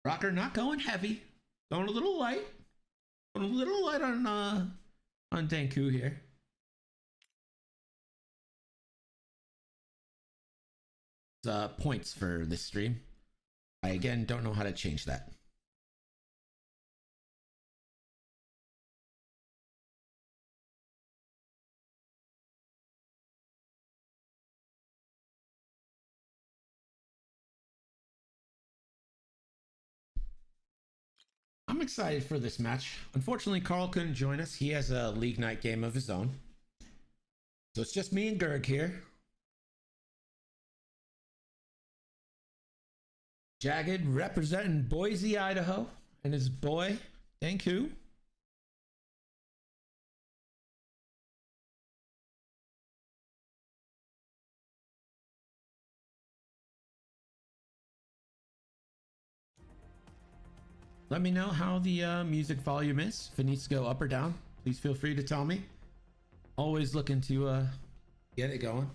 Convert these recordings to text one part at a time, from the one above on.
Rocker not going heavy, going a little light. Going a little light on Dankoo here. Points for this stream. I again don't know how to change that. I'm excited for this match. Unfortunately, Carl couldn't join us. He has a league night game of his own. So it's just me and Gerg here. Jagged representing Boise, Idaho, and his boy, Dankoo. Let me know how the music volume is. If it needs to go up or down, please feel free to tell me. Always looking to get it going.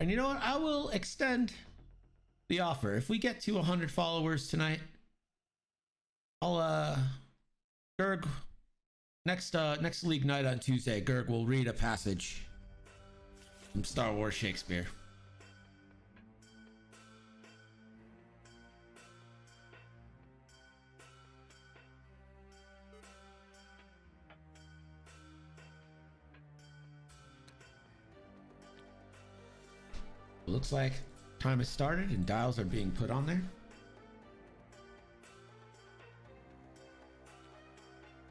And you know what? I will extend the offer. If we get to 100 followers tonight, I'll Gerg next league night on Tuesday, Gerg will read a passage from Star Wars Shakespeare. It looks like time has started and dials are being put on there.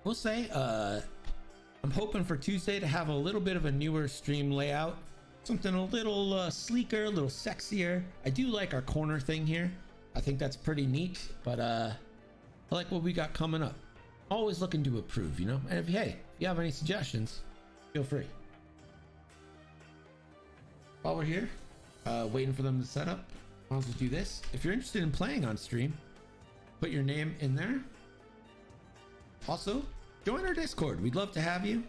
We'll say I'm hoping for Tuesday to have a little bit of a newer stream layout, something a little sleeker, a little sexier. I do like our corner thing here. I think that's pretty neat, but I like what we got coming up. Always looking to improve, you know. And if you have any suggestions, feel free. While we're here, waiting for them to set up, I'll just do this. If you're interested in playing on stream, put your name in there. Also, join our Discord. We'd love to have you.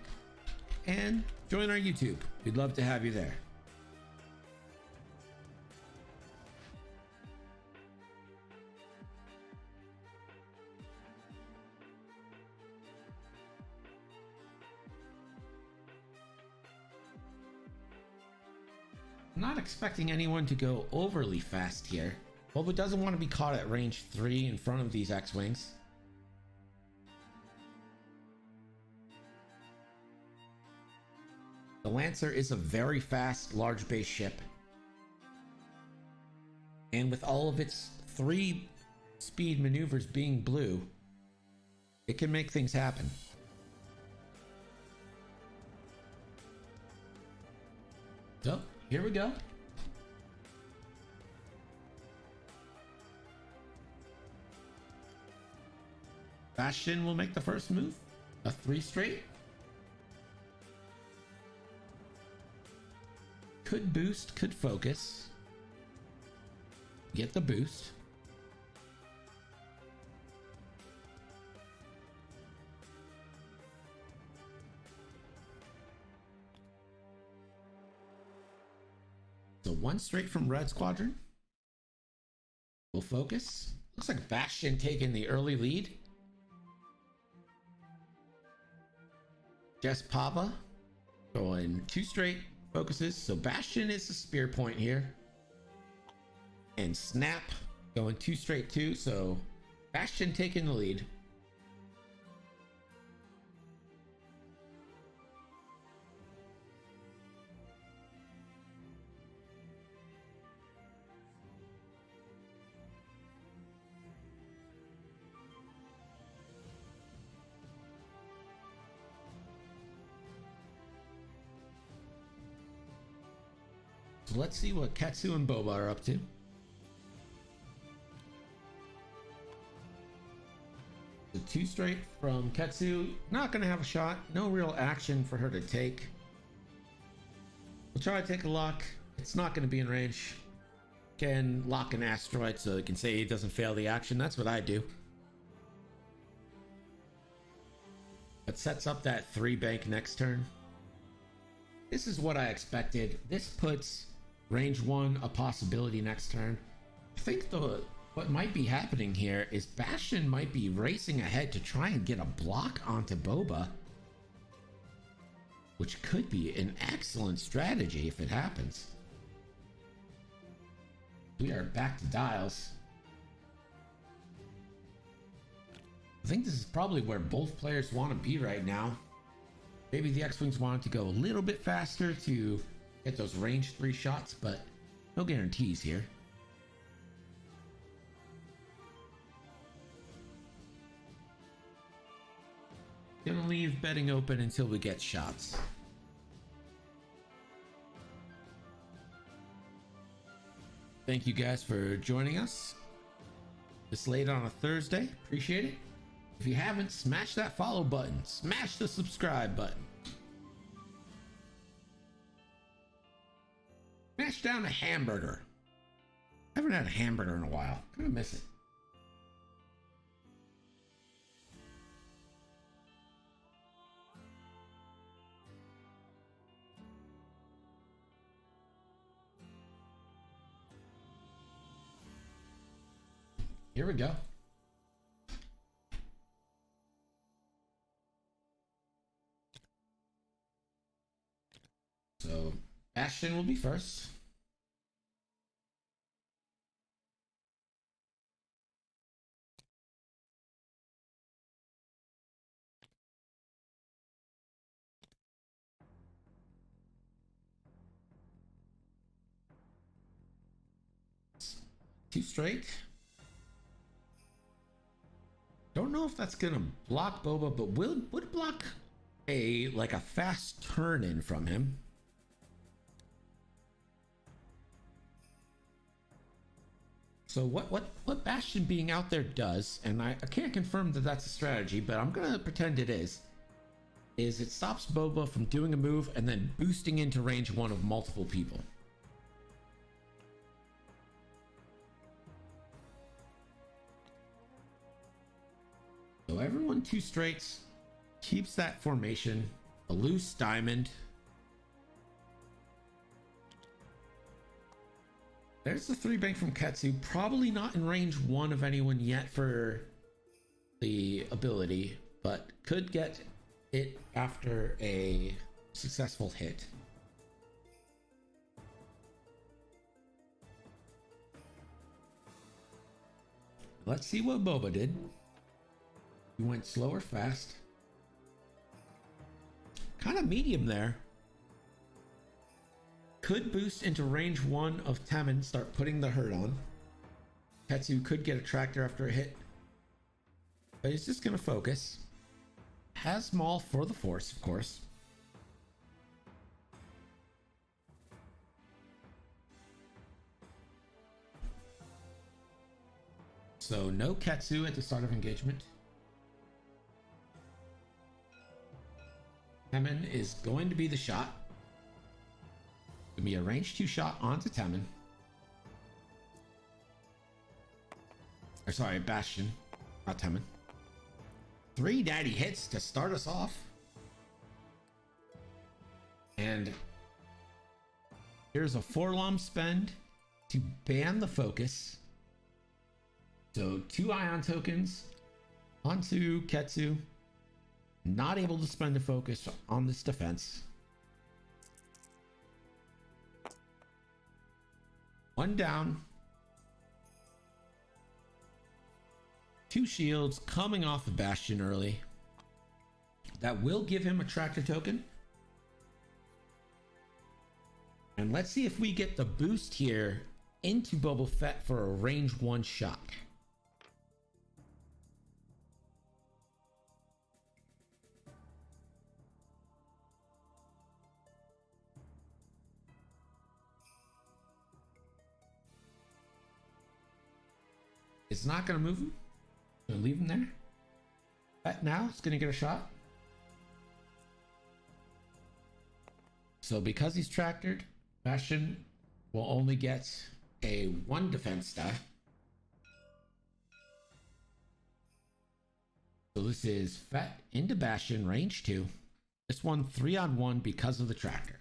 And join our YouTube. We'd love to have you there. I'm not expecting anyone to go overly fast here. Boba doesn't want to be caught at range 3 in front of these X-Wings. The Lancer is a very fast, large base ship. And with all of its 3 speed maneuvers being blue, it can make things happen. So, here we go. Bastion will make the first move. A 3 straight. Could boost, could focus. Get the boost. So 1 straight from Red Squadron. We'll focus. Looks like Bastion taking the early lead. Jess Pava going 2 straight focuses. So Bastion is the spear point here. And Snap going 2 straight too. So Bastion taking the lead. So let's see what Ketsu and Boba are up to. The 2 straight from Ketsu. Not going to have a shot. No real action for her to take. We'll try to take a lock. It's not going to be in range. Can lock an asteroid so it can say he doesn't fail the action. That's what I do. It sets up that 3 bank next turn. This is what I expected. This puts range 1 a possibility next turn. I think the What might be happening here is Bastion might be racing ahead to try and get a block onto Boba, which could be an excellent strategy if it happens. We are back to dials. I think this is probably where both players want to be right now. Maybe the X-Wings wanted to go a little bit faster to get those range 3 shots, but no guarantees here. Gonna leave betting open until we get shots. Thank you guys for joining us this late on a Thursday. Appreciate it. If you haven't, smash that follow button. Smash the subscribe button. Smash down a hamburger. I haven't had a hamburger in a while. Kind of miss it. Here we go. So Bastion will be first. Two straight. Don't know if that's gonna block Boba, but would block a fast turn in from him. So what Bastion being out there does, and I can't confirm that that's a strategy, but I'm gonna pretend it is it stops Boba from doing a move and then boosting into range 1 of multiple people. So everyone 2 straights, keeps that formation, a loose diamond. There's the 3 bank from Ketsu, probably not in range 1 of anyone yet for the ability, but could get it after a successful hit. Let's see what Boba did. He went slow or fast. Kind of medium there. Could boost into range 1 of Temmin, start putting the hurt on. Ketsu could get a tractor after a hit, but he's just gonna focus. Has Maul for the Force, of course. So no Ketsu at the start of engagement. Temmin is going to be the shot. Gonna be a range 2 shot onto Temmin. Or sorry, Bastion, not Temmin. 3 daddy hits to start us off. And here's a 4-lom spend to ban the focus. So 2 ion tokens onto Ketsu. Not able to spend the focus on this defense. 1 down. 2 shields coming off the Bastion early. That will give him a tractor token. And let's see if we get the boost here into Boba Fett for a range 1 shot. It's not going to move him. Gonna leave him there. Fett now is going to get a shot. So because he's tractored, Bastion will only get a 1 defense die. So this is Fett into Bastion, range 2. This one 3-on-1 because of the tractor.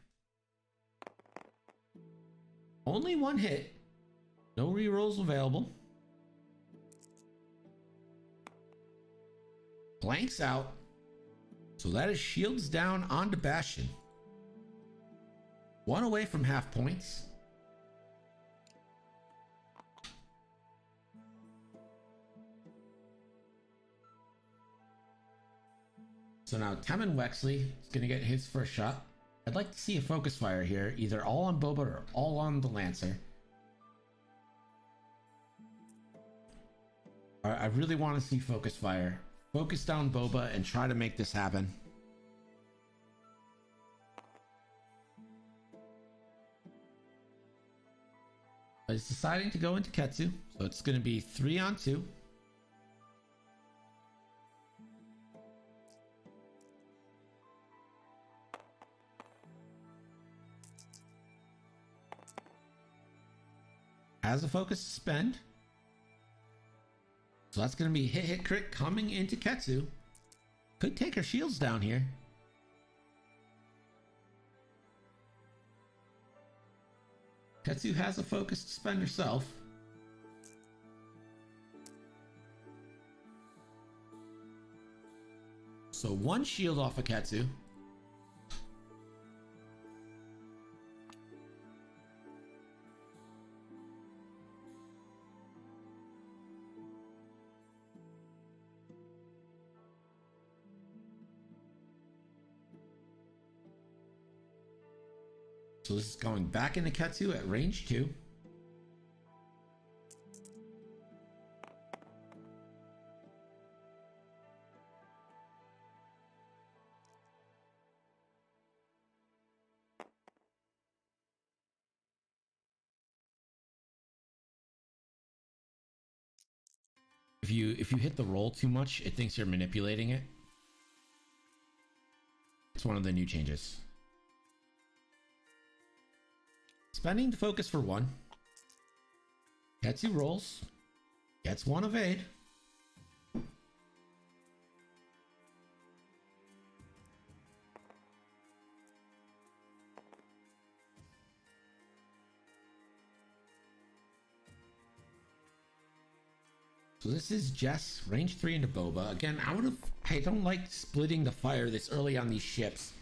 Only 1 hit. No rerolls available. blanks out. So that is shields down onto Bastion. One away from half points. So now Temin Wexley is going to get his first shot. I'd like to see a focus fire here, either all on Boba or all on the Lancer. I really want to see focus fire. Focus down Boba and try to make this happen. He's deciding to go into Ketsu, so it's going to be 3-on-2. Has a focus to spend. So that's going to be hit crit coming into Ketsu. Could take her shields down here. Ketsu has a focus to spend herself. So one shield off of Ketsu. So this is going back into Ketsu at range 2. If you hit the roll too much, it thinks you're manipulating it. It's one of the new changes. Spending to focus for 1. Ketsu rolls. Gets 1 evade. So this is Jess, range 3 into Boba. Again, I don't like splitting the fire this early on these ships.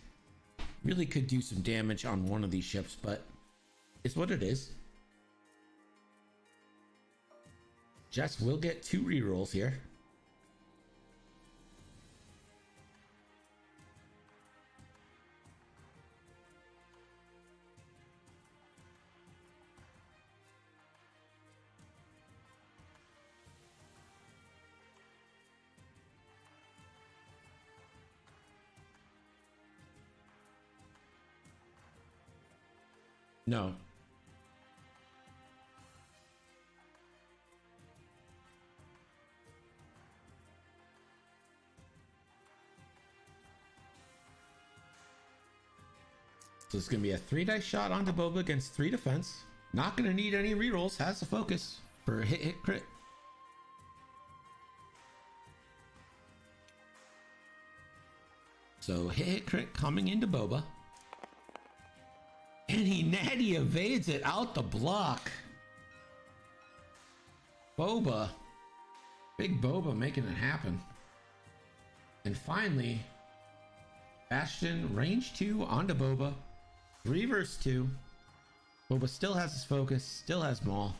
Really could do some damage on one of these ships, but it's what it is. Jess will get 2 rerolls here. No. So it's going to be a 3-dice shot onto Boba against 3 defense. Not going to need any rerolls. Has the focus for a hit crit. So hit crit coming into Boba. And he natty evades it out the block. Boba. Big Boba making it happen. And finally, Bastion range 2 onto Boba. 3 versus 2. Boba still has his focus, still has Maul.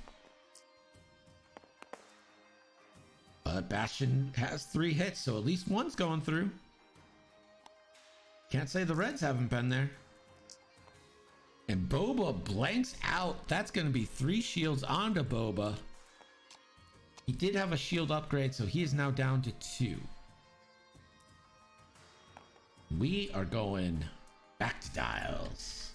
But Bastion has 3 hits, so at least one's going through. Can't say the Reds haven't been there. And Boba blanks out. That's going to be 3 shields onto Boba. He did have a shield upgrade, so he is now down to 2. We are going back to dials.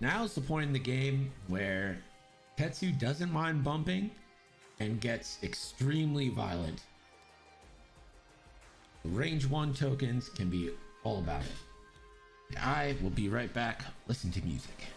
Now's the point in the game where Tetsu doesn't mind bumping and gets extremely violent. Range 1 tokens can be all about it. I will be right back. Listen to music.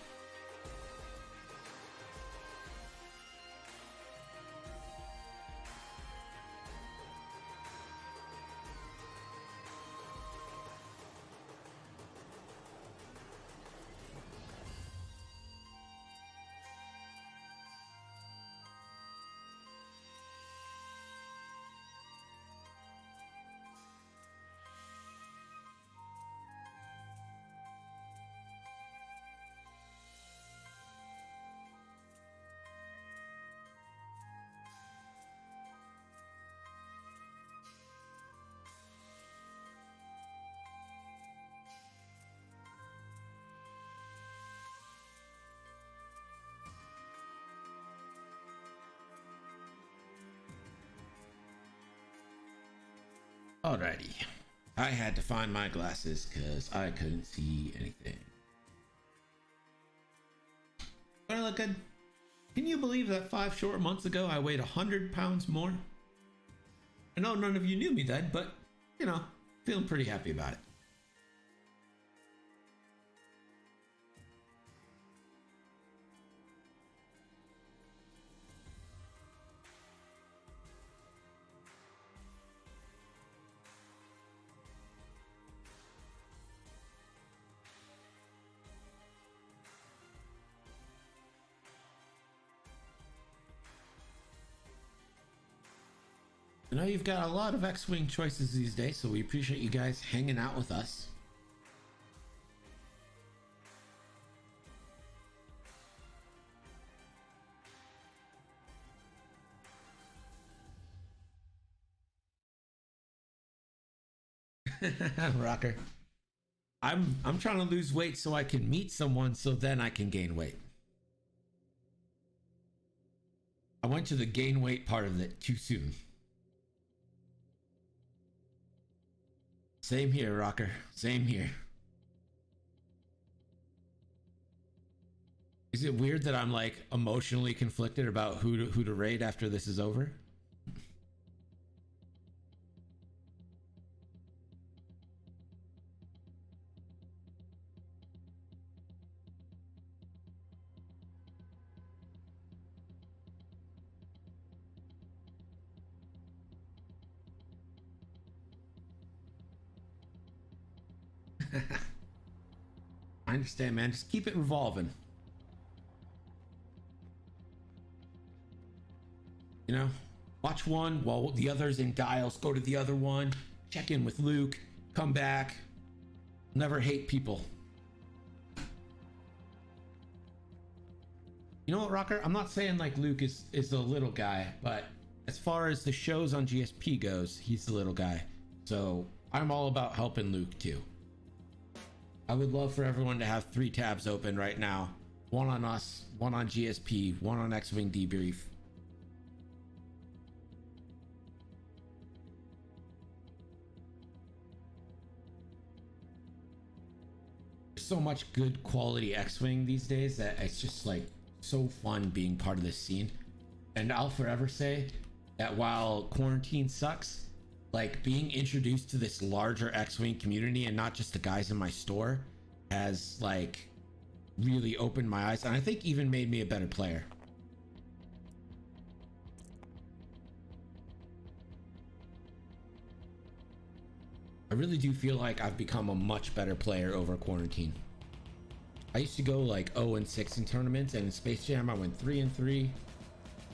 Alrighty. I had to find my glasses because I couldn't see anything. Do I look good? Can you believe that 5 short months ago I weighed 100 pounds more? I know none of you knew me then, but, you know, feeling pretty happy about it. I know you've got a lot of X-Wing choices these days, so we appreciate you guys hanging out with us. Rocker. I'm trying to lose weight so I can meet someone so then I can gain weight. I went to the gain weight part of it too soon. Same here, Rocker. Same here. Is it weird that I'm like emotionally conflicted about who to raid after this is over? I understand, man. Just keep it revolving. You know, watch one while the other's in dials, go to the other one, check in with Luke, come back. Never hate people. You know what, Rocker? I'm not saying like Luke is the little guy, but as far as the shows on GSP goes, he's the little guy. So I'm all about helping Luke too. I would love for everyone to have 3 tabs open right now. One on us, one on GSP, one on X-Wing Debrief. There's so much good quality X-Wing these days that it's just like so fun being part of this scene. And I'll forever say that while quarantine sucks, like being introduced to this larger X-Wing community and not just the guys in my store has like really opened my eyes, and I think even made me a better player. I really do feel like I've become a much better player over quarantine. I used to go like 0-6 in tournaments, and in Space Jam I went 3-3.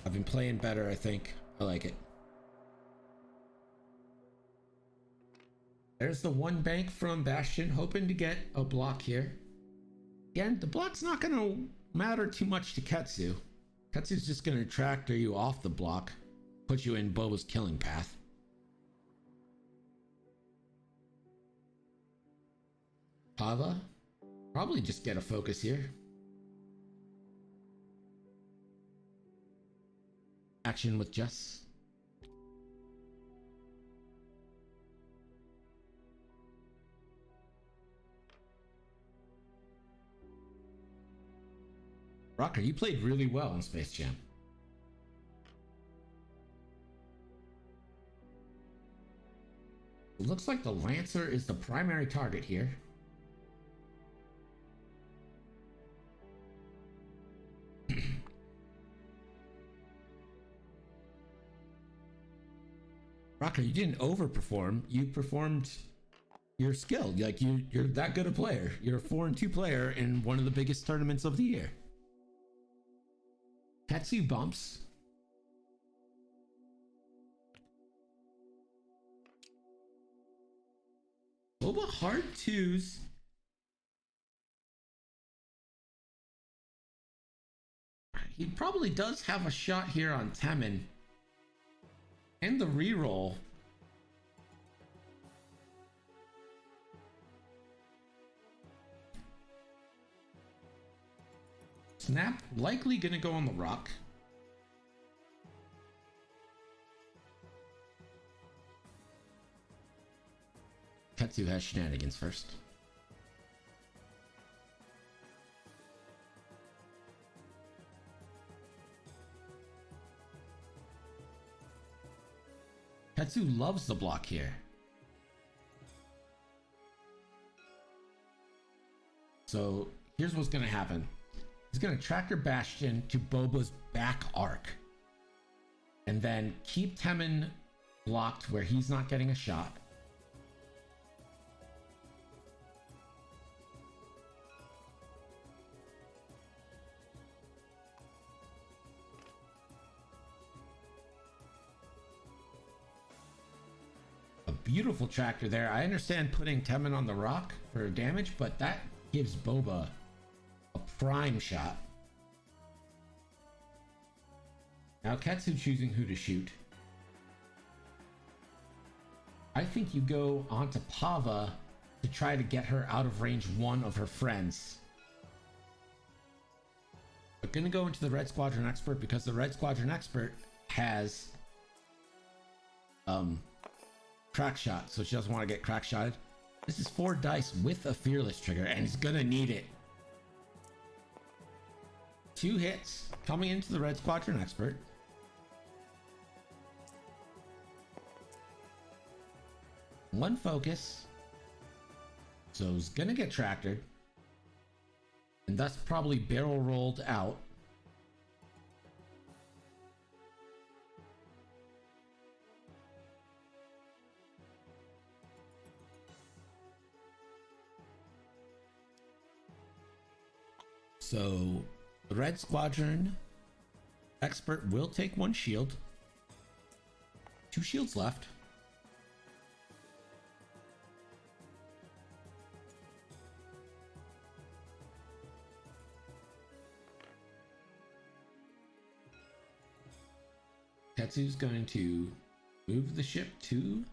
I've been playing better, I think. I like it. There's the one bank from Bastion, hoping to get a block here. Again, the block's not going to matter too much to Ketsu. Ketsu's just going to tractor you off the block, put you in Boba's killing path. Pava, probably just get a focus here. Action with Jess. Rocker, you played really well in Space Jam. It looks like the Lancer is the primary target here. Rocker, you didn't overperform. You performed your skill. Like you're that good a player. You're a 4-2 player in one of the biggest tournaments of the year. Ketsu bumps. Boba hard 2s. He probably does have a shot here on Temin. And the reroll. Snap likely gonna go on the rock. Ketsu has shenanigans first. Ketsu loves the block here. So here's what's going to happen. He's going to track your Bastion to Boba's back arc. And then keep Temin blocked where he's not getting a shot. A beautiful tractor there. I understand putting Temin on the rock for damage, but that gives Boba a prime shot. Now Ketsu choosing who to shoot. I think you go onto Pava to try to get her out of range one of her friends. But gonna go into the Red Squadron Expert because the Red Squadron Expert has crack shot, so she doesn't want to get crack shotted. This is 4 dice with a fearless trigger, and he's gonna need it. 2 hits coming into the Red Squadron Expert. One focus. So he's gonna get tractored. And thus probably barrel rolled out. So the Red Squadron Expert will take 1 shield. 2 shields left. Ketsu's going to move the ship to...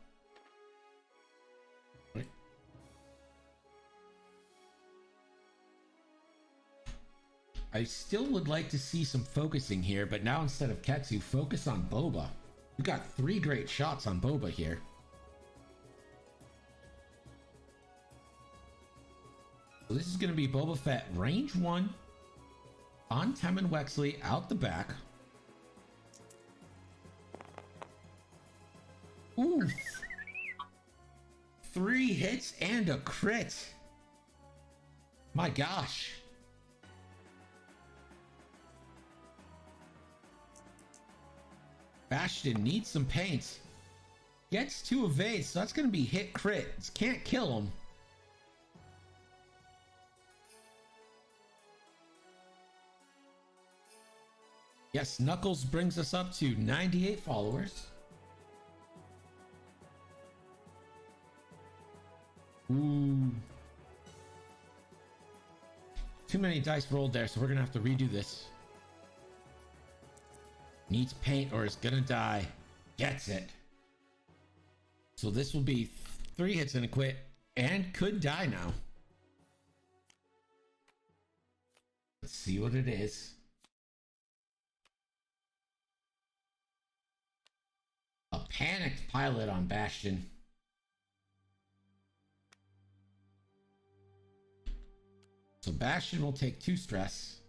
Right. I still would like to see some focusing here, but now instead of Ketsu, focus on Boba. We've got 3 great shots on Boba here. So this is going to be Boba Fett range 1 on Temin Wexley out the back. Oof. 3 hits and a crit. My gosh. Bastion needs some paint. Gets 2 evades, so that's going to be hit crit. Can't kill him. Yes, Knuckles brings us up to 98 followers. Ooh. Too many dice rolled there, so we're gonna have to redo this. Needs paint or is gonna die. Gets it. So this will be 3 hits and a quit, and could die now. Let's see what it is. A panicked pilot on Bastion. So Bastion will take 2 stress.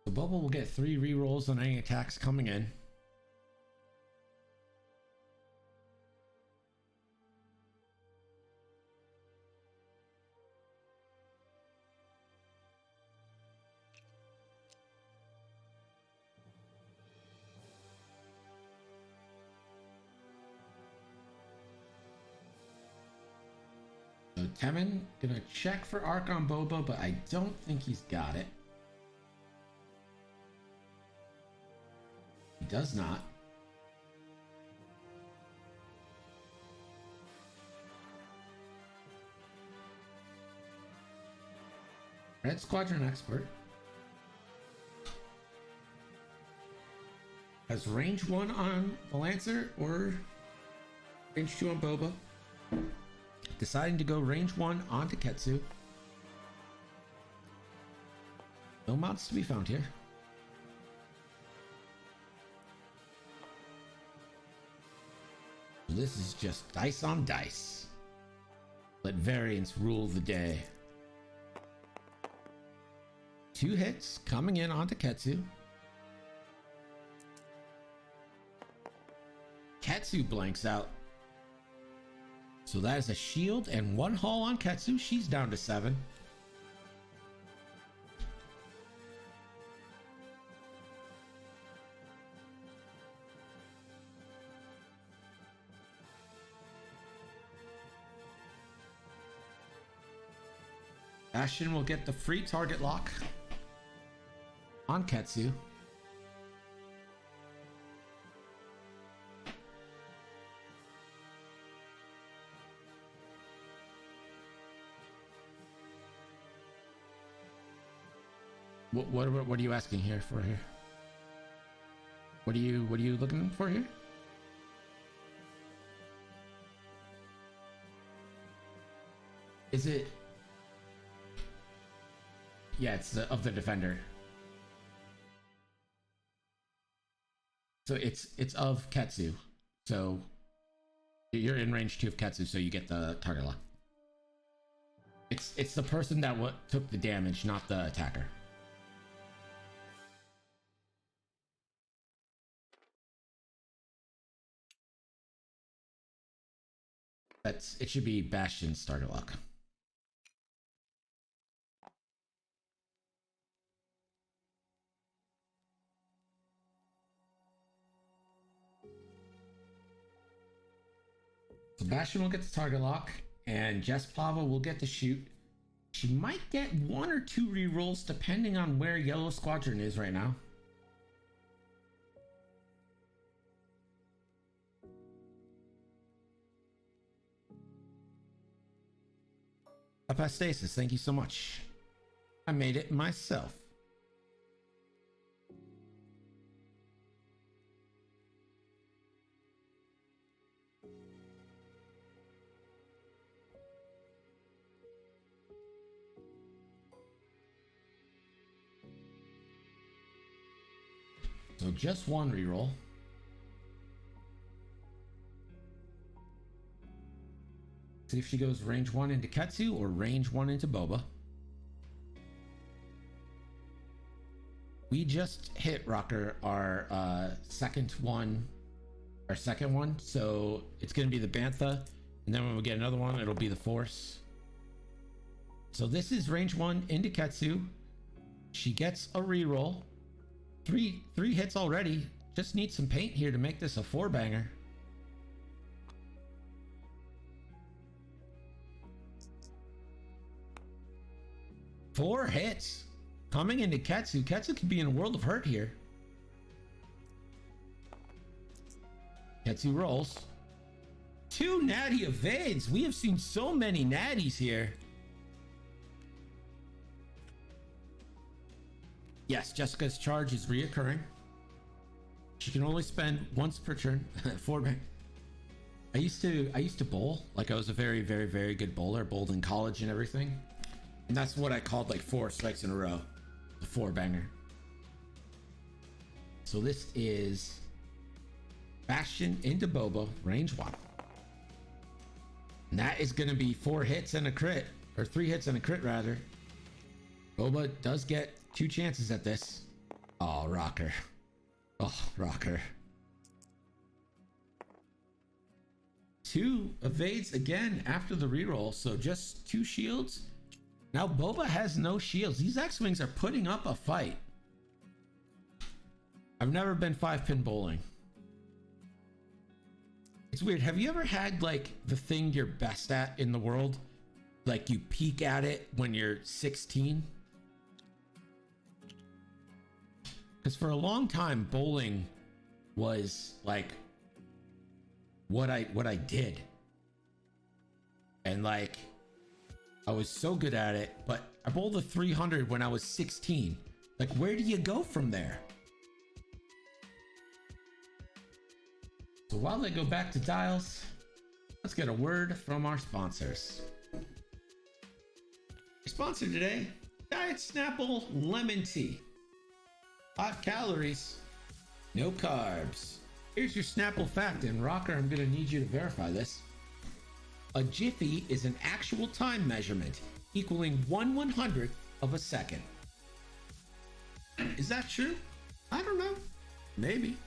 So Boba will get 3 rerolls on any attacks coming in. So Temin gonna check for arc on Boba, but I don't think he's got it. He does not. Red Squadron Expert has range 1 on the Lancer, or Range 2 on Boba. Deciding to go range 1 onto Ketsu. No mounts to be found here. This is just dice on dice. Let variance rule the day. 2 hits coming in onto Ketsu. Ketsu blanks out. So that is a shield and 1 hull on Ketsu. She's down to 7. Bastion will get the free target lock on Ketsu. What are you asking here for here? What are you looking for here? Is it? Yeah, it's of the defender. So it's of Ketsu. So you're in range 2 of Ketsu, so you get the target lock. It's the person that took the damage, not the attacker. It should be Bastion's target lock. So Bastion will get the target lock, and Jess Plava will get the shoot. She might get 1 or 2 rerolls depending on where Yellow Squadron is right now. Apostasis, thank you so much. I made it myself. So just 1 reroll. See if she goes range 1 into Ketsu or range 1 into Boba. We just hit Rocker our second one, so it's going to be the Bantha, and then when we get another one, it'll be the Force. So this is range 1 into Ketsu. She gets a reroll. Three hits already. Just need some paint here to make this a 4-banger. Four hits coming into Ketsu. Ketsu could be in a world of hurt here. Ketsu rolls. 2 natty evades. We have seen so many natties here. Yes, Jessica's charge is reoccurring. She can only spend once per turn. 4-bang. I used to bowl. Like I was a very, very, very good bowler. Bowled in college and everything. And that's what I called like 4 strikes in a row. The 4-banger. So this is Bastion into Boba, range 1. And that is going to be 4 hits and a crit. Or 3 hits and a crit, rather. Boba does get 2 chances at this. Oh, Rocker. Oh, Rocker. 2 evades again after the reroll. So just 2 shields. Now Boba has no shields. These X-Wings are putting up a fight. I've never been 5-pin bowling. It's weird. Have you ever had like the thing you're best at in the world? Like you peak at it when you're 16? Because for a long time, bowling was like what I did. And like I was so good at it, but I bowled a 300 when I was 16. Like, where do you go from there? So while they go back to dials, let's get a word from our sponsors. Our sponsor today, Diet Snapple Lemon Tea. 5 calories, no carbs. Here's your Snapple fact, and Rocker, I'm gonna need you to verify this. A jiffy is an actual time measurement equaling 1/100th of a second. Is that true? I don't know. Maybe.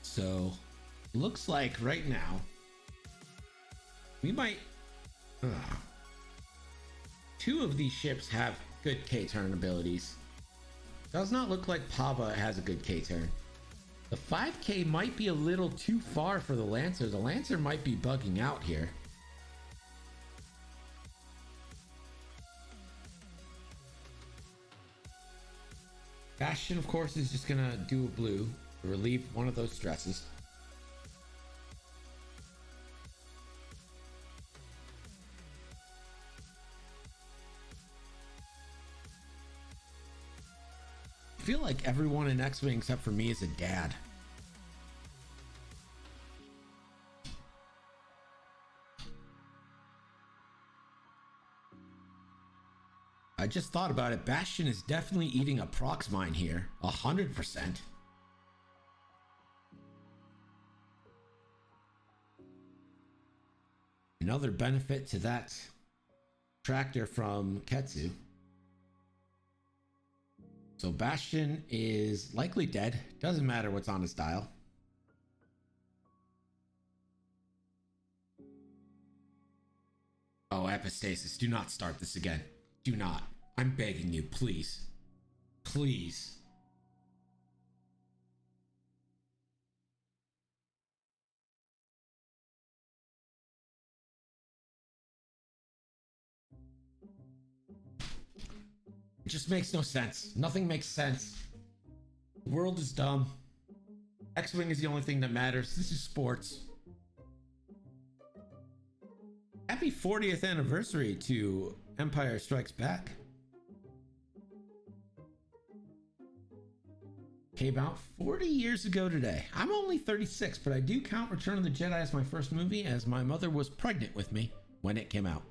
So, looks like right now, we might... 2 of these ships have good K-turn abilities. Does not look like Pava has a good K-turn. The 5K might be a little too far for the Lancer. The Lancer might be bugging out here. Bastion, of course, is just gonna do a blue to relieve one of those stresses. I feel like everyone in X-Wing except for me is a dad. I just thought about it. Bastion is definitely eating a prox mine here. 100%. Another benefit to that tractor from Ketsu. So Bastion is likely dead. Doesn't matter what's on his dial. Oh, Epistasis, do not start this again. Do not. I'm begging you, please. Please. It just makes no sense. Nothing makes sense. The world is dumb. X-Wing is the only thing that matters. This is sports. Happy 40th anniversary to Empire Strikes Back. Came out 40 years ago today. I'm only 36, but I do count Return of the Jedi as my first movie, as my mother was pregnant with me when it came out.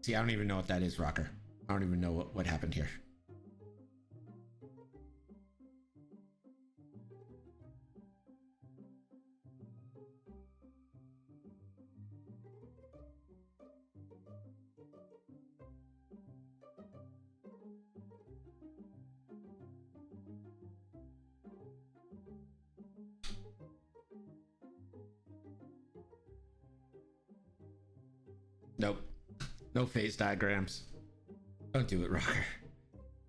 See, I don't even know what that is, Rocker. I don't even know what happened here. Nope. No phase diagrams. Don't do it, Rocker.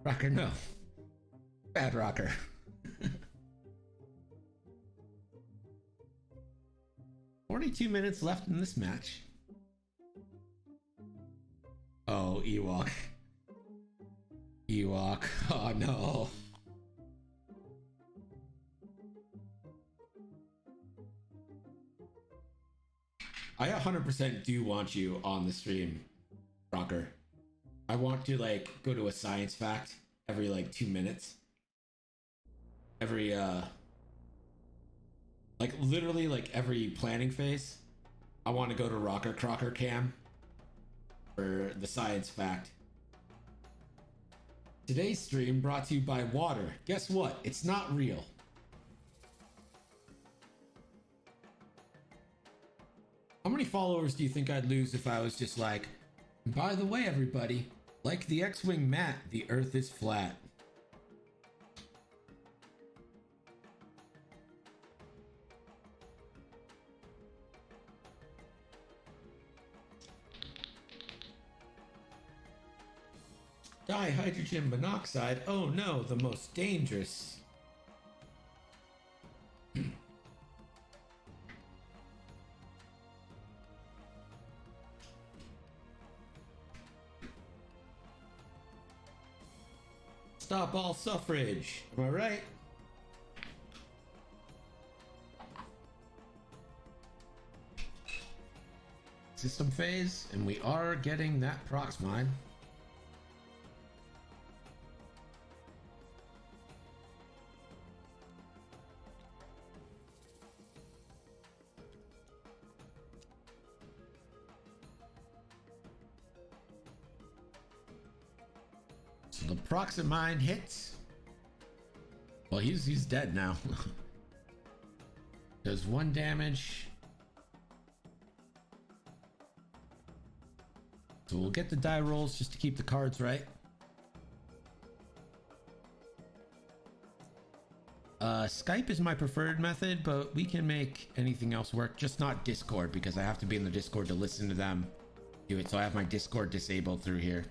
Rocker, no. Bad Rocker. "42 minutes left in this match." Oh, Ewok. Ewok. Oh, no. I 100% do want you on the stream, Rocker. I want to, like, go to a science fact every, like, 2 minutes. Every, like, literally, like, every planning phase. I want to go to Rocker Crocker Cam for the science fact. Today's stream brought to you by water. Guess what? It's not real. How many followers do you think I'd lose if I was just like, by the way, everybody, like the X-Wing mat, the Earth is flat. Dihydrogen monoxide. Oh no, the most dangerous. Stop all suffrage. Am I right? System phase, and we are getting that prox mine. So the proximate mine hits. Well, he's dead now. Does 1 damage. So we'll get the die rolls just to keep the cards right. Skype is my preferred method, but we can make anything else work, just not Discord, because I have to be in the Discord to listen to them do it. So I have my Discord disabled through here.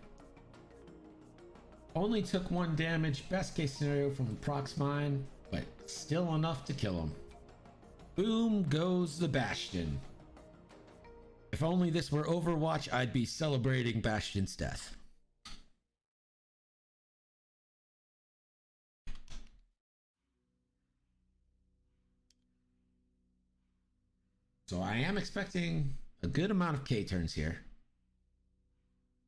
Only took 1 damage, best case scenario from the prox mine, but still enough to kill him. Boom goes the Bastion. If only this were Overwatch, I'd be celebrating Bastion's death. So I am expecting a good amount of K turns here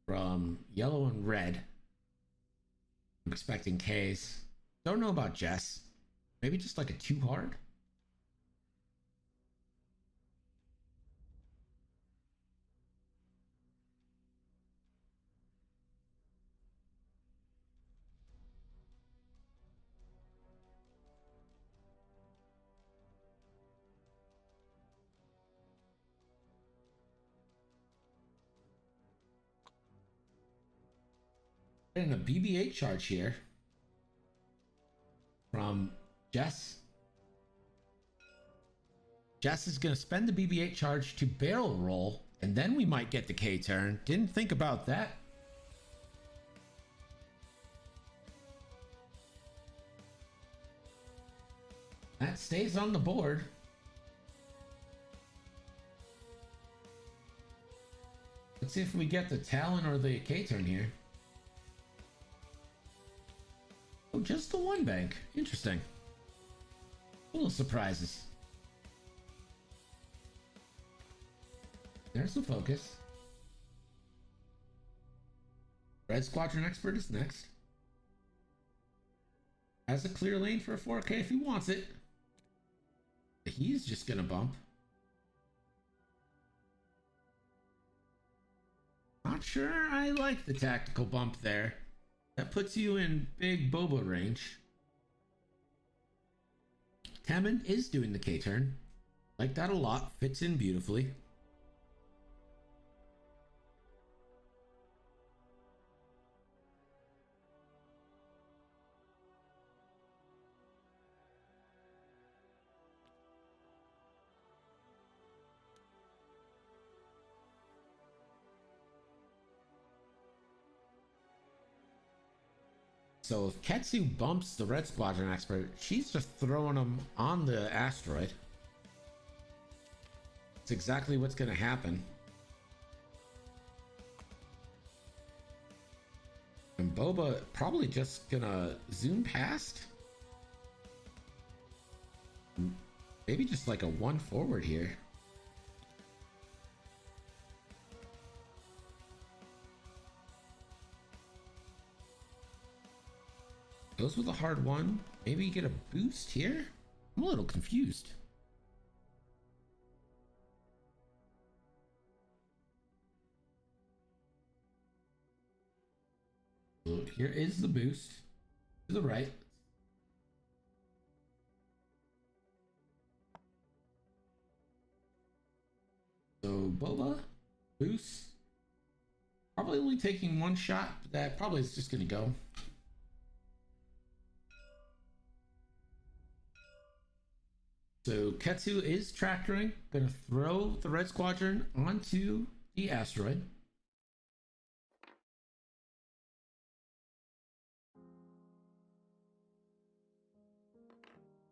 from yellow and red. I'm expecting Ks. Don't know about Jess. Maybe just like a 2 hard. And a BB-8 charge here from Jess. Jess is going to spend the BB-8 charge to barrel roll, and then we might get the K turn. Didn't think about that. That stays on the board. Let's see if we get the Talon or the K turn here. Oh, just the 1 bank. Interesting. Little surprises. There's the focus. Red Squadron Expert is next. Has a clear lane for a 4K if he wants it. He's just gonna bump. Not sure I like the tactical bump there. That puts you in big Boba range. Tammin is doing the K turn. Like that a lot. Fits in beautifully. So if Ketsu bumps the Red Squadron Expert, she's just throwing him on the asteroid. It's exactly what's going to happen. And Boba probably just gonna zoom past. Maybe just like a 1 forward here. Goes with a hard 1. Maybe you get a boost here? I'm a little confused. So here is the boost to the right. So Boba boost. Probably only taking 1 shot, but that probably is just gonna go. So Ketsu is tractoring, gonna throw the Red Squadron onto the asteroid.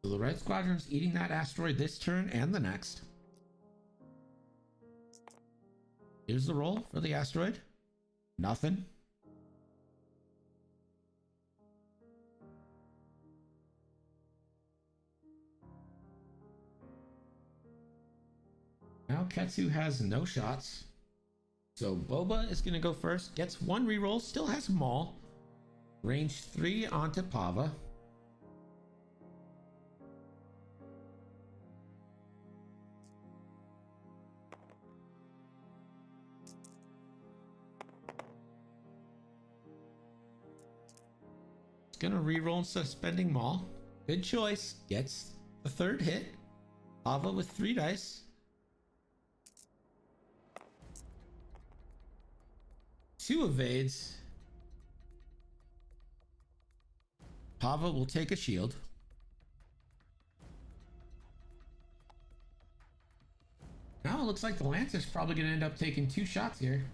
So the Red Squadron's eating that asteroid this turn and the next. Here's the roll for the asteroid. Nothing. Now Ketsu has no shots. So Boba is going to go first. Gets one reroll. Still has Maul. Range 3 onto Pava. It's going to reroll instead of spending Maul. Good choice. Gets the third hit. Pava with 3 dice. 2 evades. Pava will take a shield. Now it looks like the Lancer's probably going to end up taking 2 shots here.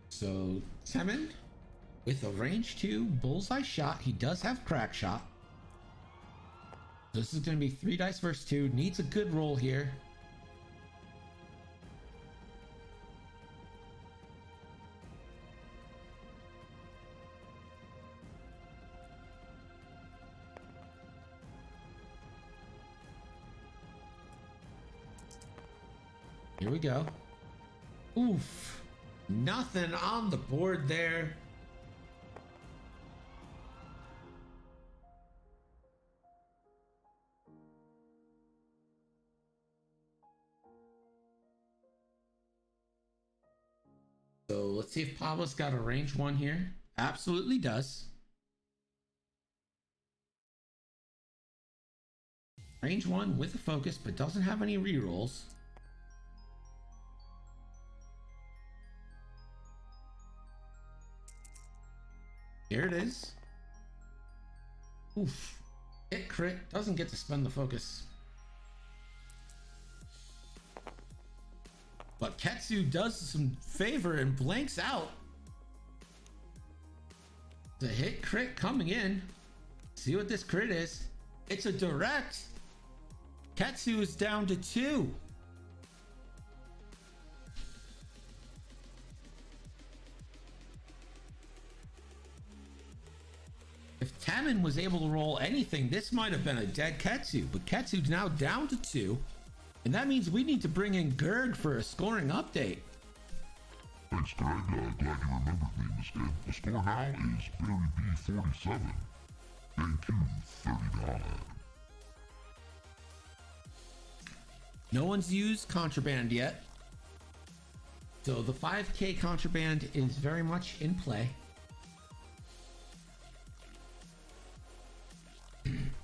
So Temin with a range 2 bullseye shot. He does have crack shot. So this is going to be 3 dice versus 2. Needs a good roll here. Here we go. Oof. Nothing on the board there. So let's see if Pava's got a range 1 here. Absolutely does. Range 1 with a focus, but doesn't have any rerolls. Here it is. Oof. Hit crit. Doesn't get to spend the focus. But Ketsu does some favor and blanks out. The hit crit coming in. See what this crit is. It's a direct. Ketsu is down to 2. If Temin was able to roll anything, this might have been a dead Ketsu, but Ketsu's now down to 2, and that means we need to bring in Gerg for a scoring update. Thanks, Greg. Glad you remembered me in this game. The score now is Barry B 47, Dankoo 39. No one's used Contraband yet, so the 5k Contraband is very much in play.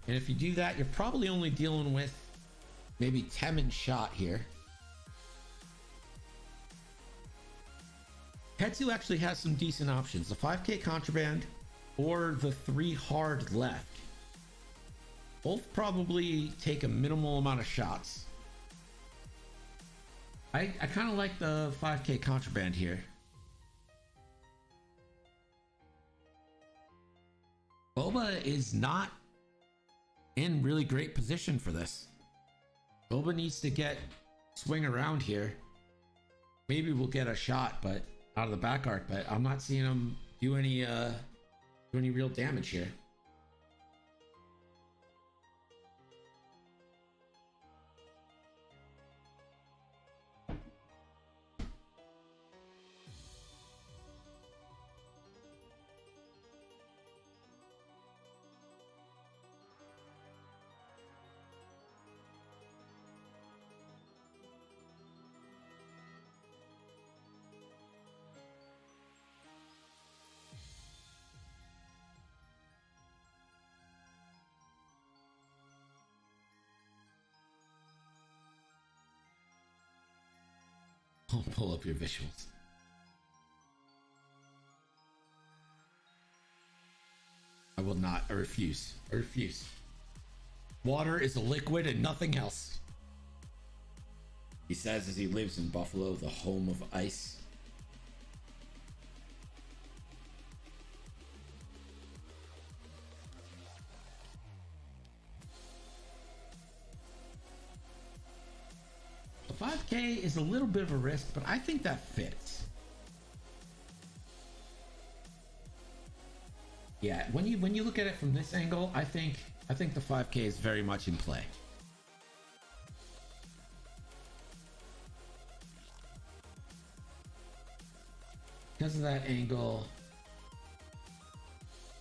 And if you do that, you're probably only dealing with maybe Temin shot here. Ketsu actually has some decent options. The 5k Contraband or the 3 hard left. Both probably take a minimal amount of shots. I kind of like the 5k Contraband here. Boba is not in really great position for this. Boba needs to swing around here. Maybe we'll get a shot, but out of the back arc. But I'm not seeing him do any real damage here. I'll pull up your visuals. I will not. I refuse. I refuse. Water is a liquid and nothing else. He says as he lives in Buffalo, the home of ice. The 5K is a little bit of a risk, but I think that fits. Yeah, when you look at it from this angle, I think the 5K is very much in play. Because of that angle,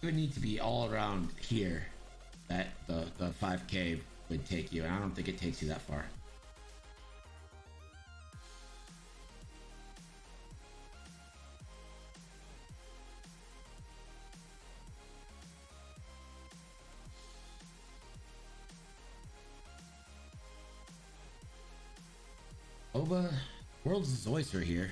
it would need to be all around here that the 5K would take you, and I don't think it takes you that far. Oba, world's oyster here.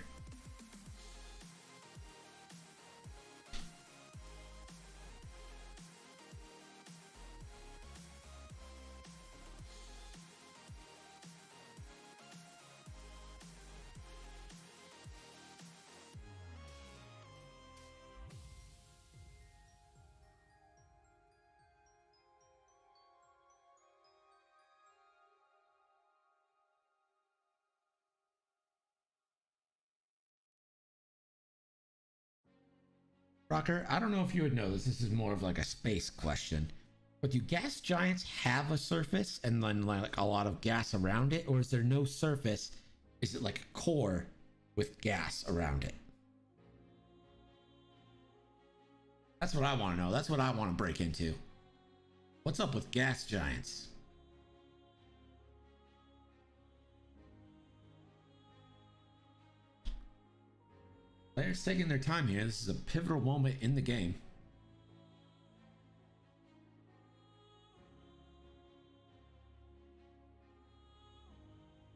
Rocker, I don't know if you would know this. This is more of like a space question. But do gas giants have a surface and then like a lot of gas around it? Or is there no surface? Is it like a core with gas around it? That's what I want to know. That's what I want to break into. What's up with gas giants? Players taking their time here. This is a pivotal moment in the game.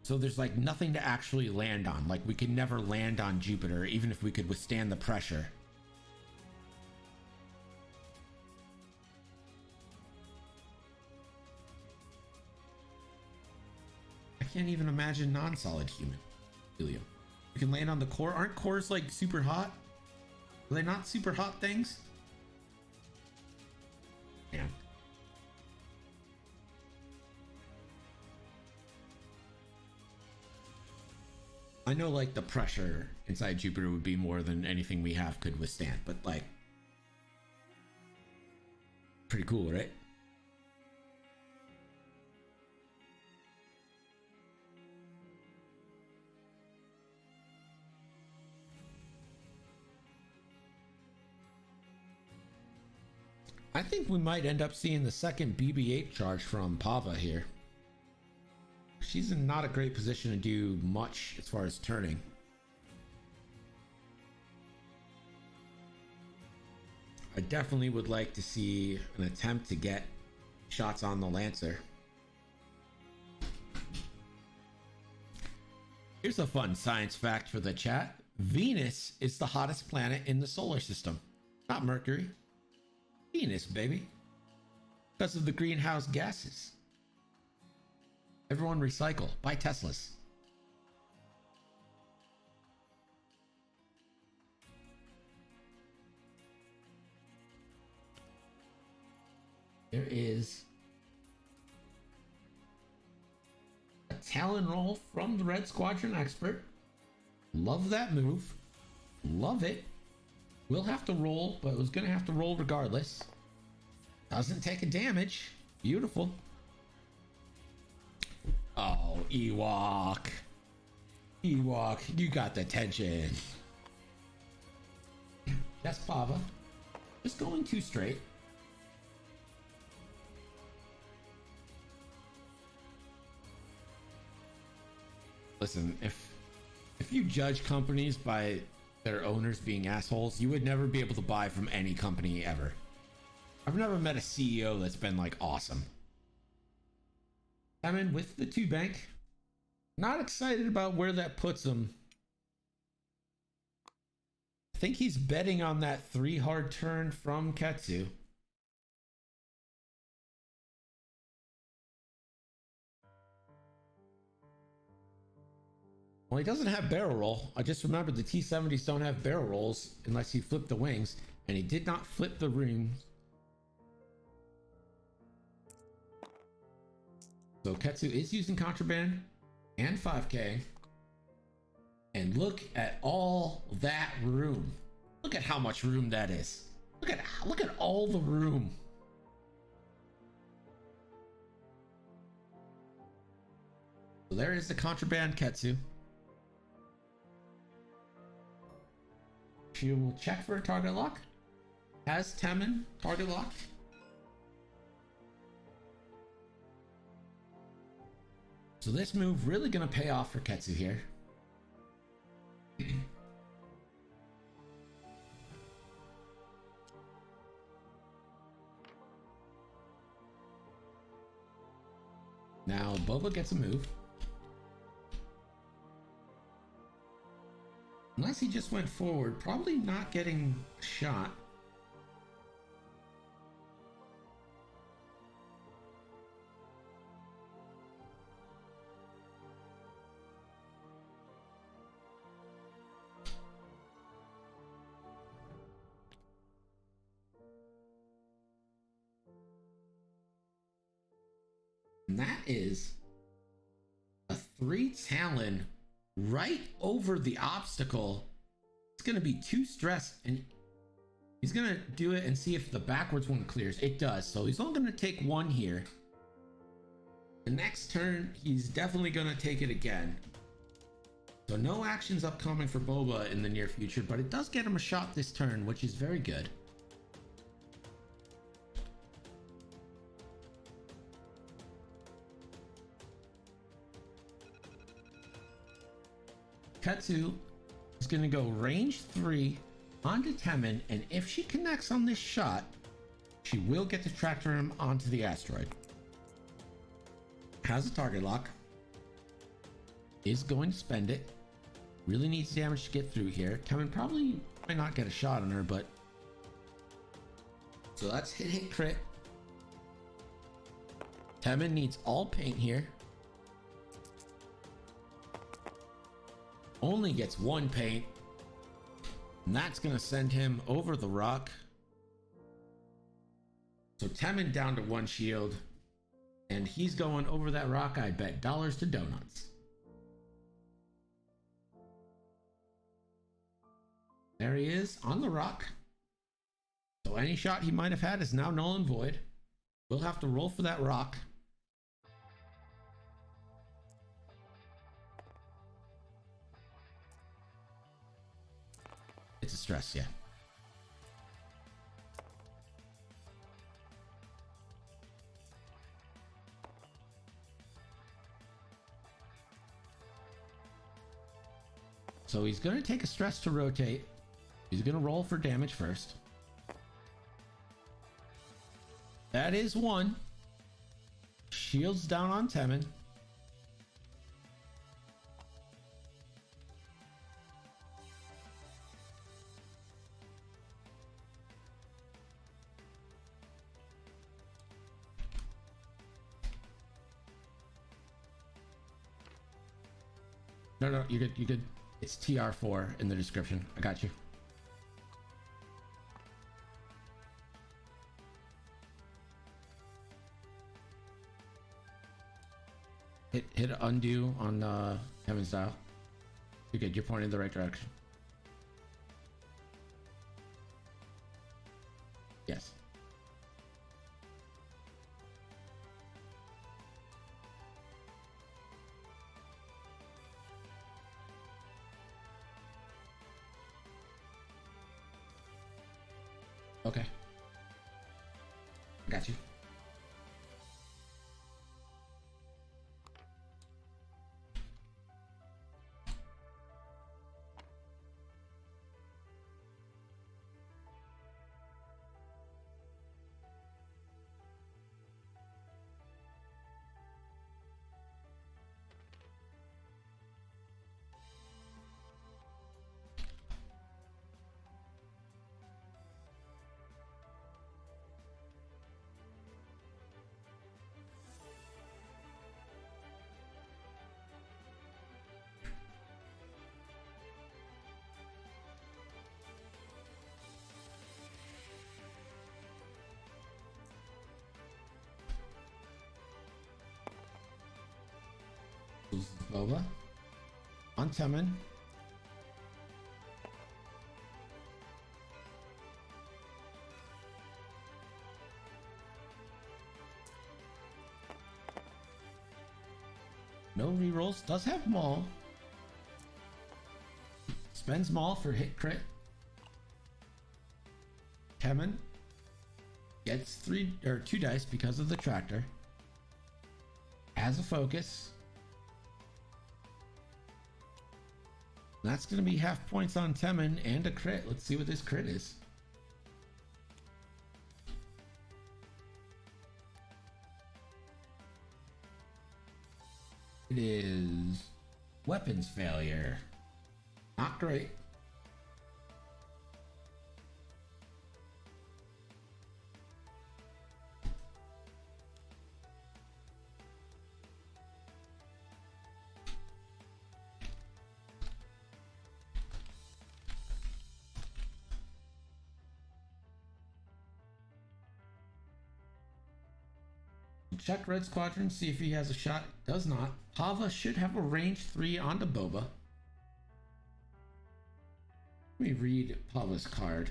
So there's like nothing to actually land on. Like we could never land on Jupiter, even if we could withstand the pressure. I can't even imagine non-solid human helium. We can land on the core. Aren't cores like super hot? Are they not super hot things? Yeah. I know like the pressure inside Jupiter would be more than anything we have could withstand, but like pretty cool, right? I think we might end up seeing the second BB-8 charge from Pava here. She's in not a great position to do much as far as turning. I definitely would like to see an attempt to get shots on the Lancer. Here's a fun science fact for the chat. Venus is the hottest planet in the solar system, not Mercury. Venus, baby. Because of the greenhouse gases. Everyone recycle. Buy Teslas. There is a Talon roll from the Red Squadron expert. Love that move. Love it. We'll have to roll, but it was going to have to roll regardless. Doesn't take a damage. Beautiful. Oh, Ewok. Ewok, you got the tension. That's Pava. Just going too straight. Listen, if you judge companies by their owners being assholes, you would never be able to buy from any company ever. I've never met a CEO that's been like awesome. I'm in with the 2 bank. Not excited about where that puts him. I think he's betting on that 3 hard turn from Ketsu. Well, he doesn't have barrel roll. I just remembered the T-70s don't have barrel rolls unless you flip the wings, and he did not flip the rings. So Ketsu is using contraband. and 5K. And look at all that room. Look at how much room that is. Look at all the room. So there is the contraband Ketsu. She will check for a target lock. Has Temin target locked. So this move really gonna pay off for Ketsu here. Now Boba gets a move. Unless he just went forward, probably not getting shot. And that is a 3 Talon right over the obstacle. It's going to be 2 stress, and he's going to do it and see if the backwards one clears. It does. So he's only going to take 1 here. The next turn, he's definitely going to take it again. So no actions upcoming for Boba in the near future, but it does get him a shot this turn, which is very good. Ketsu is going to go range 3 onto Temin, and if she connects on this shot, she will get to tractor him onto the asteroid. Has a target lock. Is going to spend it. Really needs damage to get through here. Temin probably might not get a shot on her, but... So that's hit crit. Temin needs all paint here. Only gets 1 paint, and that's gonna send him over the rock. So Temin down to 1 shield, and he's going over that rock. I bet dollars to donuts. There he is on the rock. So any shot he might have had is now null and void. We'll have to roll for that rock. It's a stress, yeah. So he's going to take a stress to rotate. He's going to roll for damage first. That is 1. Shields down on Temin. No, you could. It's TR4 in the description. I got you. Hit undo on Heaven's Dial. You're good. You're pointing in the right direction. Yes. Okay. Got you. Boba. On Temin. No rerolls. Does have Maul. Spends Maul for hit crit. Temin gets 2 dice because of the tractor. Has a focus. That's going to be half points on Temin and a crit. Let's see what this crit is. It is weapons failure. Not great. Check Red Squadron, see if he has a shot. Does not. Pava should have a range 3 onto Boba. Let me read Pava's card.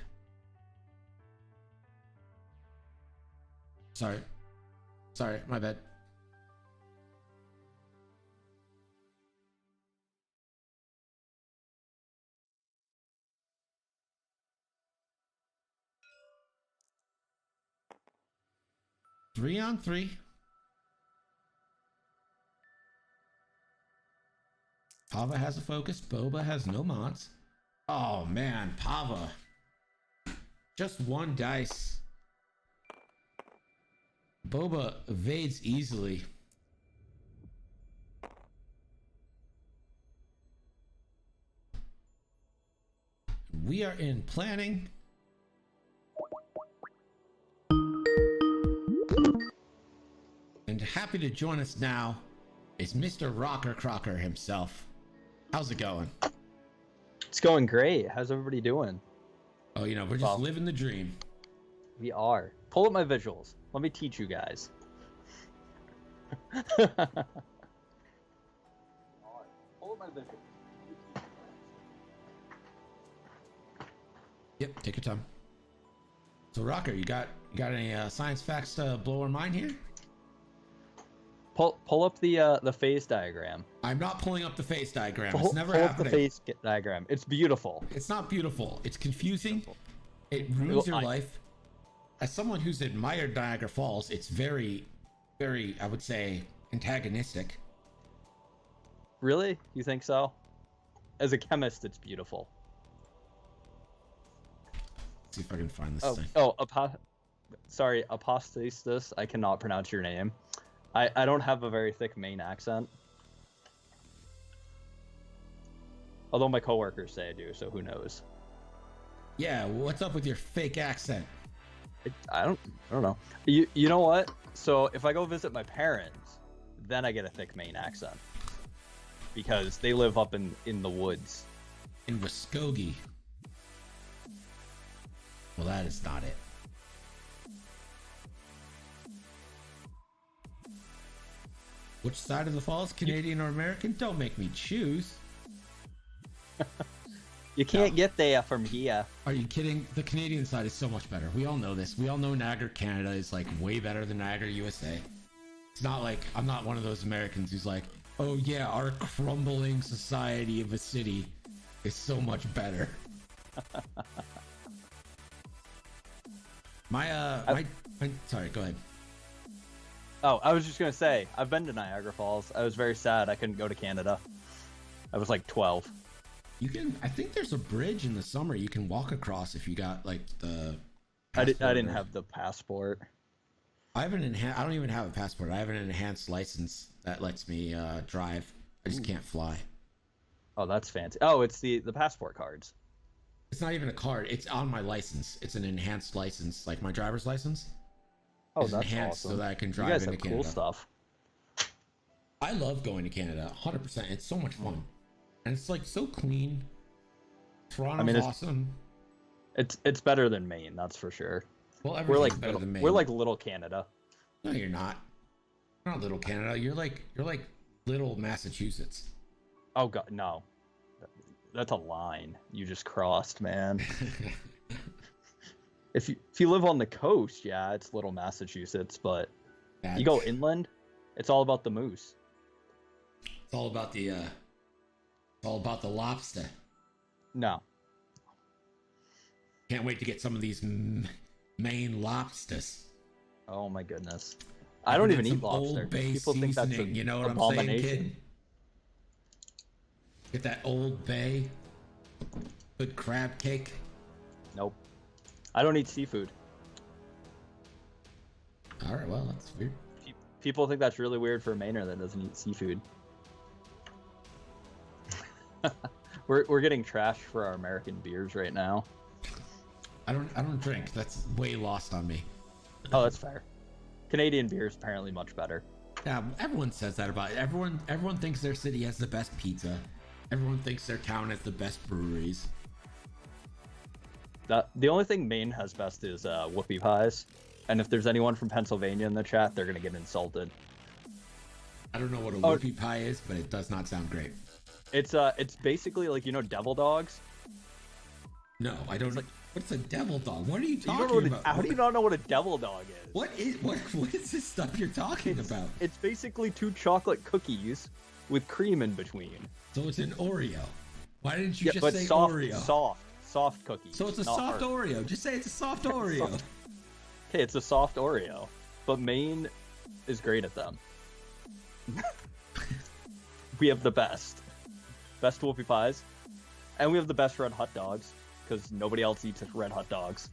Sorry, my bad. Three on 3. Pava has a focus. Boba has no mods. Oh man, Pava. Just 1 dice. Boba evades easily. We are in planning. And happy to join us now is Mr. Rocker Crocker himself. How's it going? It's going great. How's everybody doing? Oh, you know, we're just living the dream. We are. Pull up my visuals. Let me teach you guys. Pull up my visuals. Yep, take your time. So, Rocker, you got any science facts to blow our mind here? Pull up the phase diagram. I'm not pulling up the phase diagram. It's never pull happening. up the phase diagram. It's beautiful. It's not beautiful. It's confusing. It ruins your life. As someone who's admired Niagara Falls, it's very, very, I would say, antagonistic. Really? You think so? As a chemist, it's beautiful. Let's see if I can find this thing. Sorry, Apostasis. I cannot pronounce your name. I don't have a very thick Maine accent. Although my coworkers say I do, so who knows? Yeah, what's up with your fake accent? I don't know. You know what? So if I go visit my parents, then I get a thick Maine accent. Because they live up in the woods. In Muskogee. Well, that is not it. Which side of the falls, Canadian or American? Don't make me choose. You can't get there from here. Are you kidding? The Canadian side is so much better. We all know this. We all know Niagara, Canada is like way better than Niagara, USA. It's not like, I'm not one of those Americans who's like, oh yeah, our crumbling society of a city is so much better. Sorry, go ahead. Oh, I was just gonna say, I've been to Niagara Falls. I was very sad I couldn't go to Canada. I was like 12. You can, I think there's a bridge in the summer you can walk across if you got like the I didn't have the passport. I don't even have a passport. I have an enhanced license that lets me drive. I just can't fly. Oh, that's fancy. Oh, it's the passport cards. It's not even a card. It's on my license. It's an enhanced license, like my driver's license. Oh, it's that's enhanced awesome. so that I can drive you guys into have Canada. Cool stuff. I love going to Canada, 100%. It's so much fun, and it's like so clean. Toronto's awesome. It's better than Maine, that's for sure. Well, everything's better than Maine. We're like little Canada. No, you're not. You're not little Canada. You're like little Massachusetts. Oh god, no. That's a line you just crossed, man. If you live on the coast, yeah, it's little Massachusetts, but you go inland, it's all about the moose. It's all about the lobster. No. Can't wait to get some of these Maine lobsters. Oh my goodness. I don't even eat lobster. Old Bay People think that's seasoning, an you know what abomination. I'm saying, kid? Get that Old Bay. Good crab cake. Nope. I don't eat seafood. All right, well, that's weird. People think that's really weird for a Mainer that doesn't eat seafood. We're getting trashed for our American beers right now. I don't drink. That's way lost on me. Oh, that's fair. Canadian beer is apparently much better. Yeah, everyone says that about it. Everyone thinks their city has the best pizza. Everyone thinks their town has the best breweries. The only thing Maine has best is whoopie pies. And if there's anyone from Pennsylvania in the chat, they're gonna get insulted. I don't know what a whoopie pie is, but it does not sound great. It's basically like, you know, devil dogs. No, I don't. What's a devil dog? What are you You don't talking know about? how do you not know what a devil dog is? What is this stuff you're talking about? It's basically 2 chocolate cookies with cream in between. So it's an Oreo. Why didn't you just say soft, Oreo? Soft cookies. So it's a not soft hard. Oreo. Just say it's a soft Oreo. Okay, it's a soft Oreo, but Maine is great at them. We have the best whoopie pies, and we have the best red hot dogs because nobody else eats red hot dogs.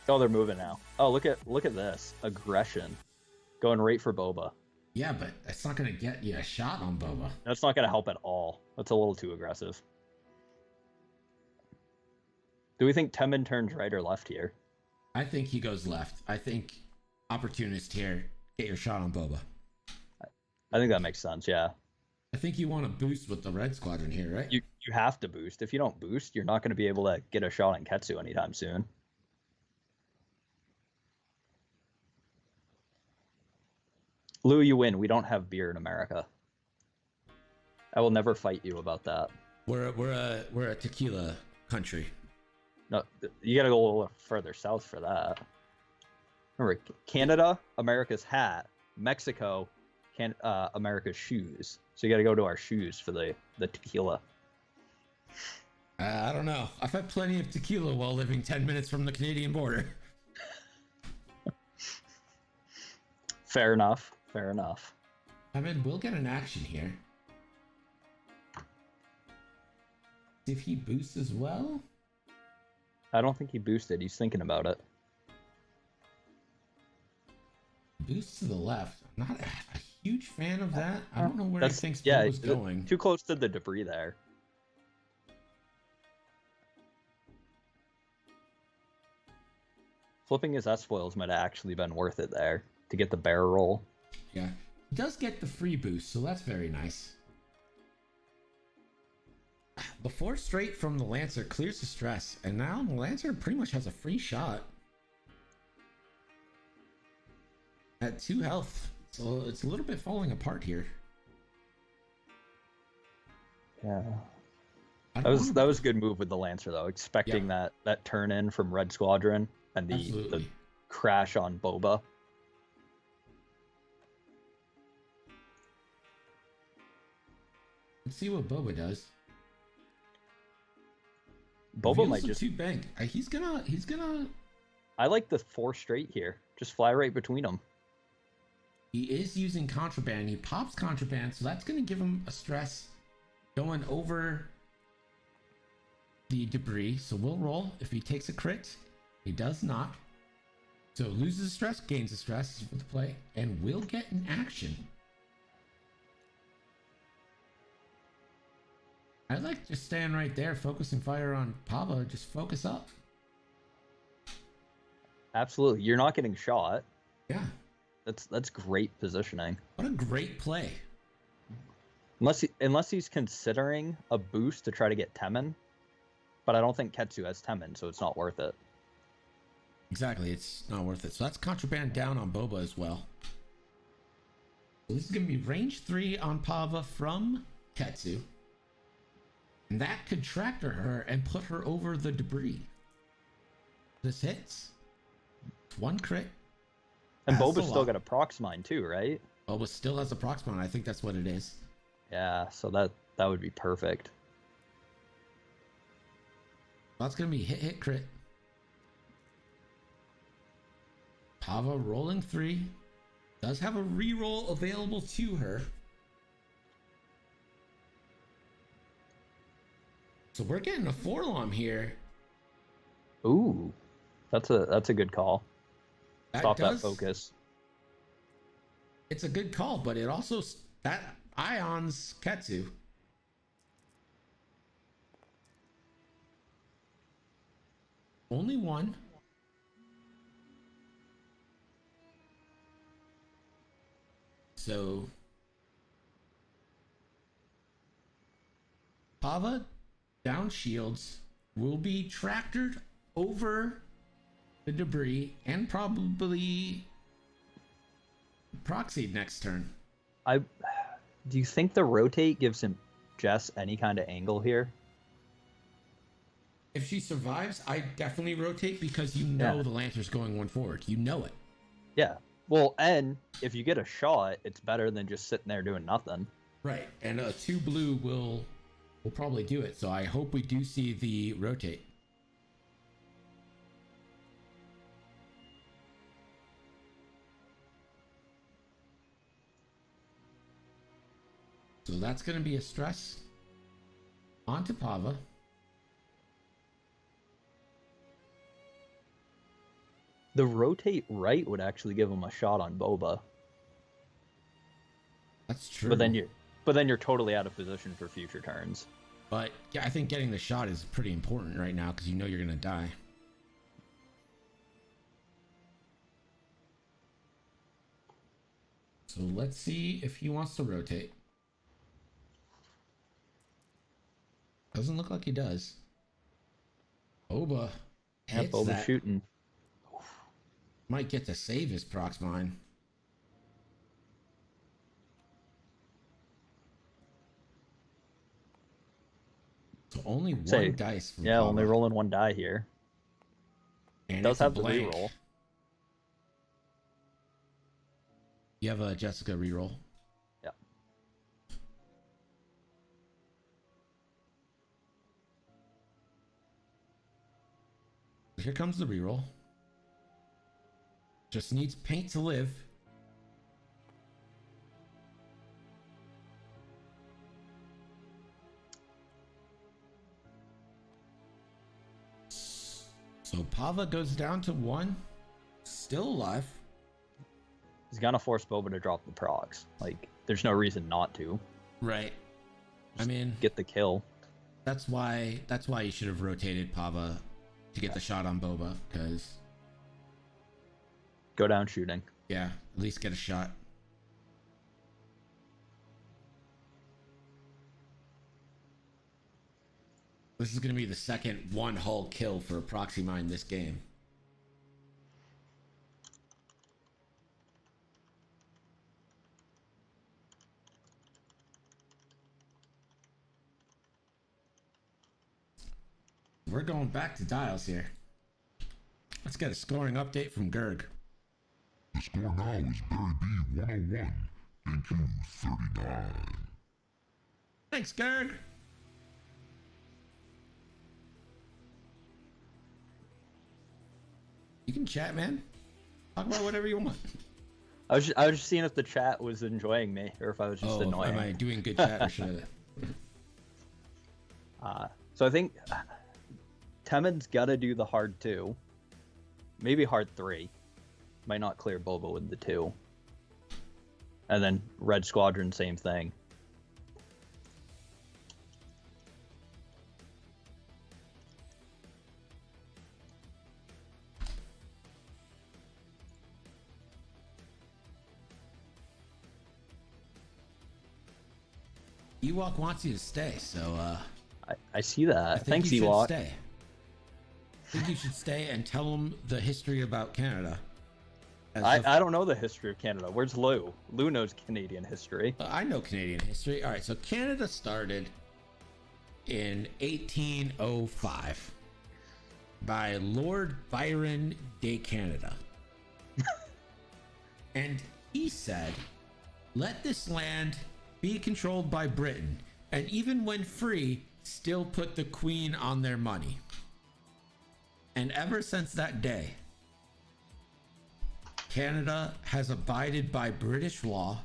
Oh, they're moving now. Oh, look at this aggression, going right for Boba. Yeah, but that's not gonna get you a shot on Boba. That's not gonna help at all. That's a little too aggressive. Do we think Temin turns right or left here? I think he goes left. I think opportunist here. Get your shot on Boba. I think that makes sense, yeah. I think you want to boost with the Red Squadron here, right? You have to boost. If you don't boost, you're not going to be able to get a shot on Ketsu anytime soon. Lou, you win. We don't have beer in America. I will never fight you about that. We're a tequila country. No, you got to go a little further south for that. Remember, Canada, America's hat. Mexico, America's shoes. So you got to go to our shoes for the tequila. I don't know. I've had plenty of tequila while living 10 minutes from the Canadian border. Fair enough. Fair enough. I mean, we'll get an action here. See if he boosts as well. I don't think he boosted. He's thinking about it. Boost to the left. I'm not a huge fan of that. I don't know where he thinks yeah, Boba's going. Too close to the debris there. Flipping his S-foils might have actually been worth it there to get the barrel roll. Yeah. He does get the free boost, so that's very nice. The 4 straight from the Lancer clears the stress, and now the Lancer pretty much has a free shot. At 2 health, so it's a little bit falling apart here. Yeah. That was a good move with the Lancer though, expecting that turn in from Red Squadron and the crash on Boba. Let's see what Boba does. Boba might just too big. He's gonna. I like the 4 straight here. Just fly right between them. He is using contraband. He pops contraband, so that's gonna give him a stress going over the debris. So we'll roll. If he takes a crit, he does not. So loses a stress, gains a stress with the play, and will get an action. I like just staying right there, focusing fire on Pava. Just focus up. Absolutely, you're not getting shot. Yeah, that's great positioning. what a great play. Unless he's considering a boost to try to get Temin, but I don't think Ketsu has Temin, so it's not worth it. Exactly, it's not worth it. So that's contraband down on Boba as well. So this is going to be range 3 on Pava from Ketsu. And that could tractor her and put her over the debris. This hits. It's 1 crit. And Boba's still got a prox mine too, right? Boba still has a prox mine. I think that's what it is. Yeah, so that would be perfect. That's going to be hit, crit. Pava rolling 3. Does have a reroll available to her. So we're getting a Forlom here. Ooh, that's a good call. Stop that focus. It's a good call, but it also that ions Ketsu. Only 1. So Pava down shields will be tractored over the debris and probably proxied next turn. Do you think the rotate gives him Jess any kind of angle here? If she survives, I definitely rotate because you know the Lancer's going 1 forward. You know it. Yeah. Well, and if you get a shot, it's better than just sitting there doing nothing. Right. And 2 blue will probably do it. So I hope we do see the rotate. So that's going to be a stress onto Pava. The rotate right would actually give him a shot on Boba. That's true. But then you're totally out of position for future turns. But yeah, I think getting the shot is pretty important right now because you know you're going to die. So let's see if he wants to rotate. Doesn't look like he does. Boba. Yeah, Boba's that. shooting. Might get to save his prox mine. So only 1 dice from Yeah, Pava. only rolling 1 die here. And Does it's a have the blank. reroll. You have a Jessica reroll. Yeah. Here comes the reroll. Just needs paint to live. So Pava goes down to 1. Still alive. He's gonna force Boba to drop the procs. Like, there's no reason not to. Right. I mean, Get the kill. that's why you should have rotated Pava to get the shot on Boba, because Go down shooting. yeah, at least get a shot. This is going to be the second 1 hull kill for a proxy mine this game. We're going back to dials here. Let's get a scoring update from Gerg. The score now is Barry B 101, Dankoo 39. Thanks, Gerg. You can chat, man. Talk about whatever you want. I was just seeing if the chat was enjoying me or if I was just annoying. Am I doing good chat or should I? So I think Temen's gotta do the hard 2. Maybe hard 3. Might not clear Boba with the 2. And then Red Squadron, same thing. Ewok wants you to stay, so I see that. I think Thanks, you Ewok. should stay. I think you should stay and tell them the history about Canada. I don't know the history of Canada. Where's Lou? Lou knows Canadian history. I know Canadian history. All right, so Canada started in 1805 by Lord Byron de Canada. And he said, let this land be controlled by Britain, and even when free, still put the Queen on their money. And ever since that day, Canada has abided by British law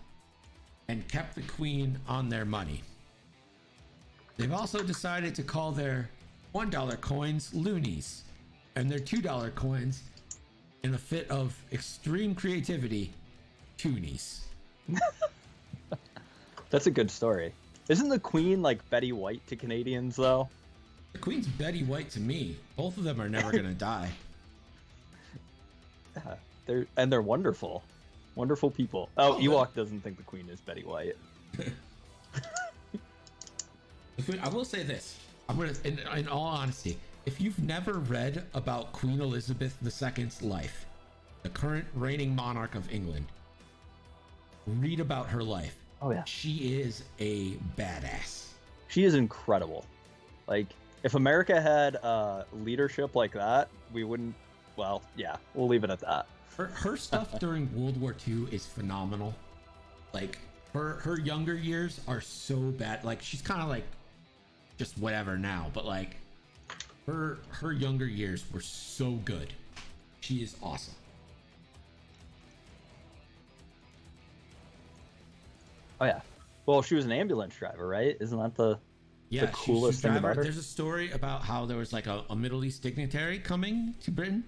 and kept the Queen on their money. They've also decided to call their $1 coins loonies and their $2 coins, in a fit of extreme creativity, toonies. That's a good story. Isn't the Queen like Betty White to Canadians, though? The Queen's Betty White to me. Both of them are never gonna die. Yeah, they're wonderful. Wonderful people. Oh, Ewok doesn't think the Queen is Betty White. I will say this. I'm gonna, in all honesty, if you've never read about Queen Elizabeth II's life, the current reigning monarch of England, read about her life. Oh yeah. She is a badass. She is incredible. Like, if America had leadership like that, we wouldn't. Well, yeah, we'll leave it at that. Her stuff during World War II is phenomenal. Like, her younger years are so bad. Like, she's kind of like just whatever now, but like her younger years were so good. She is awesome. Oh yeah. Well, she was an ambulance driver, right? Isn't that the coolest thing about her? There's a story about how there was like a Middle East dignitary coming to Britain,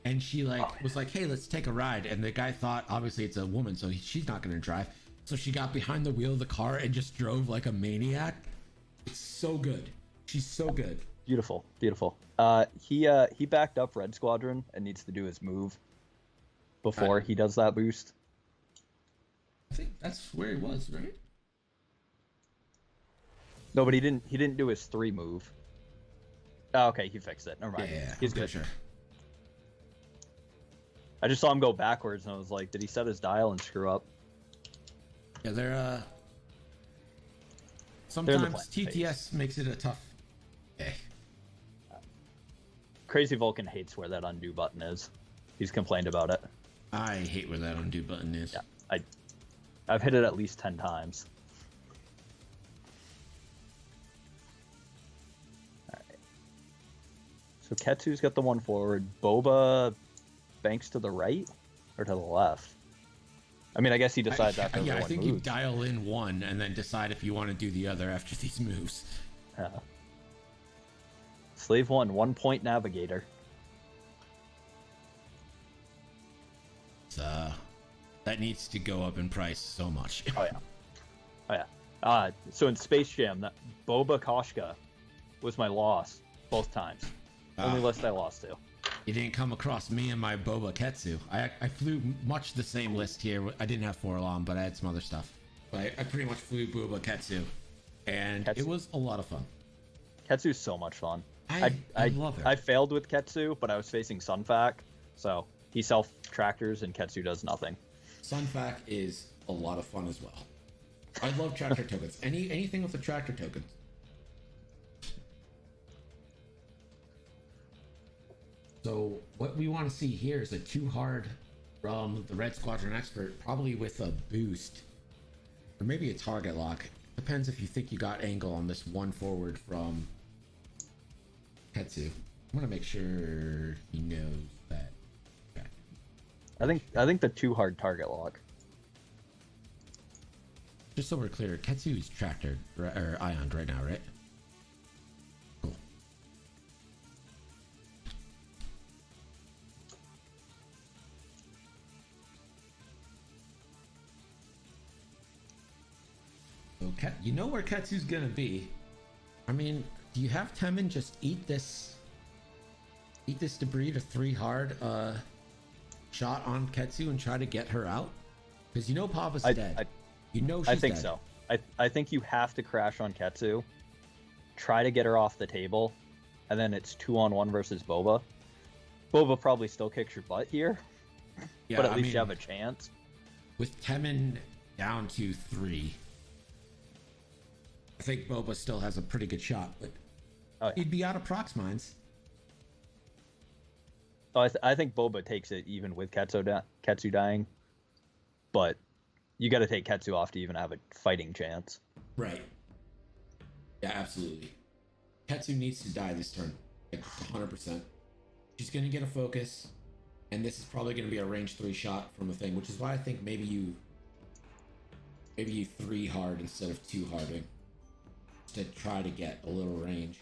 and she was like, hey, let's take a ride. And the guy thought, obviously it's a woman, so she's not going to drive. So she got behind the wheel of the car and just drove like a maniac. It's so good. She's so good. Beautiful, beautiful. He backed up Red Squadron and needs to do his move before he does that boost. I think that's where he was, right? No, but he didn't do his 3 move. Oh, okay, he fixed it. Never mind. Yeah, he's good. Sure. I just saw him go backwards and I was like, did he set his dial and screw up? Yeah, they're sometimes TTS makes it a tough day. Crazy Vulcan hates where that undo button is. He's complained about it. I hate where that undo button is. Yeah, I've hit it at least 10 times. Alright. So Ketsu's got the one forward. Boba banks to the right or to the left? I mean, I guess he decides after I one think moves. you dial in one and then decide if you want to do the other after these moves. Slave 1 point navigator. That needs to go up in price so much. Oh yeah. So in Space Jam, that Boba Koshka was my loss both times. Only list I lost to. You didn't come across me and my Boba Ketsu. I flew much the same list here. I didn't have Forlom, but I had some other stuff. But I pretty much flew Boba Ketsu, and it was a lot of fun. Ketsu's so much fun. I love it. I failed with Ketsu, but I was facing Sunfac, so he self-tractors and Ketsu does nothing. Sunfac is a lot of fun as well. I love tractor tokens. Anything with the tractor tokens. So what we want to see here is a 2 hard from the Red Squadron Expert, probably with a boost, or maybe a target lock. Depends if you think you got angle on this 1 forward from Ketsu. I'm gonna make sure he knows that. Okay. I think the 2 hard target lock. Just so we're clear, Ketsu is tractored or ioned right now, right? Cool. So you know where Ketsu's gonna be. I mean, do you have Temin just eat this debris to 3 hard shot on Ketsu and try to get her out? Because you know Pava's dead. You know she's I think dead. so. I think you have to crash on Ketsu, try to get her off the table, and then it's 2-on-1 versus Boba. Boba probably still kicks your butt here, Yeah, but at least you have a chance. With Temin down to 3, I think Boba still has a pretty good shot, but he'd be out of procs mines. So I think Boba takes it even with Ketsu dying, but you got to take Ketsu off to even have a fighting chance. Right. Yeah, absolutely. Ketsu needs to die this turn, 100%. She's going to get a focus, and this is probably going to be a range 3 shot from a thing, which is why I think maybe you 3 hard instead of 2 harding to try to get a little range.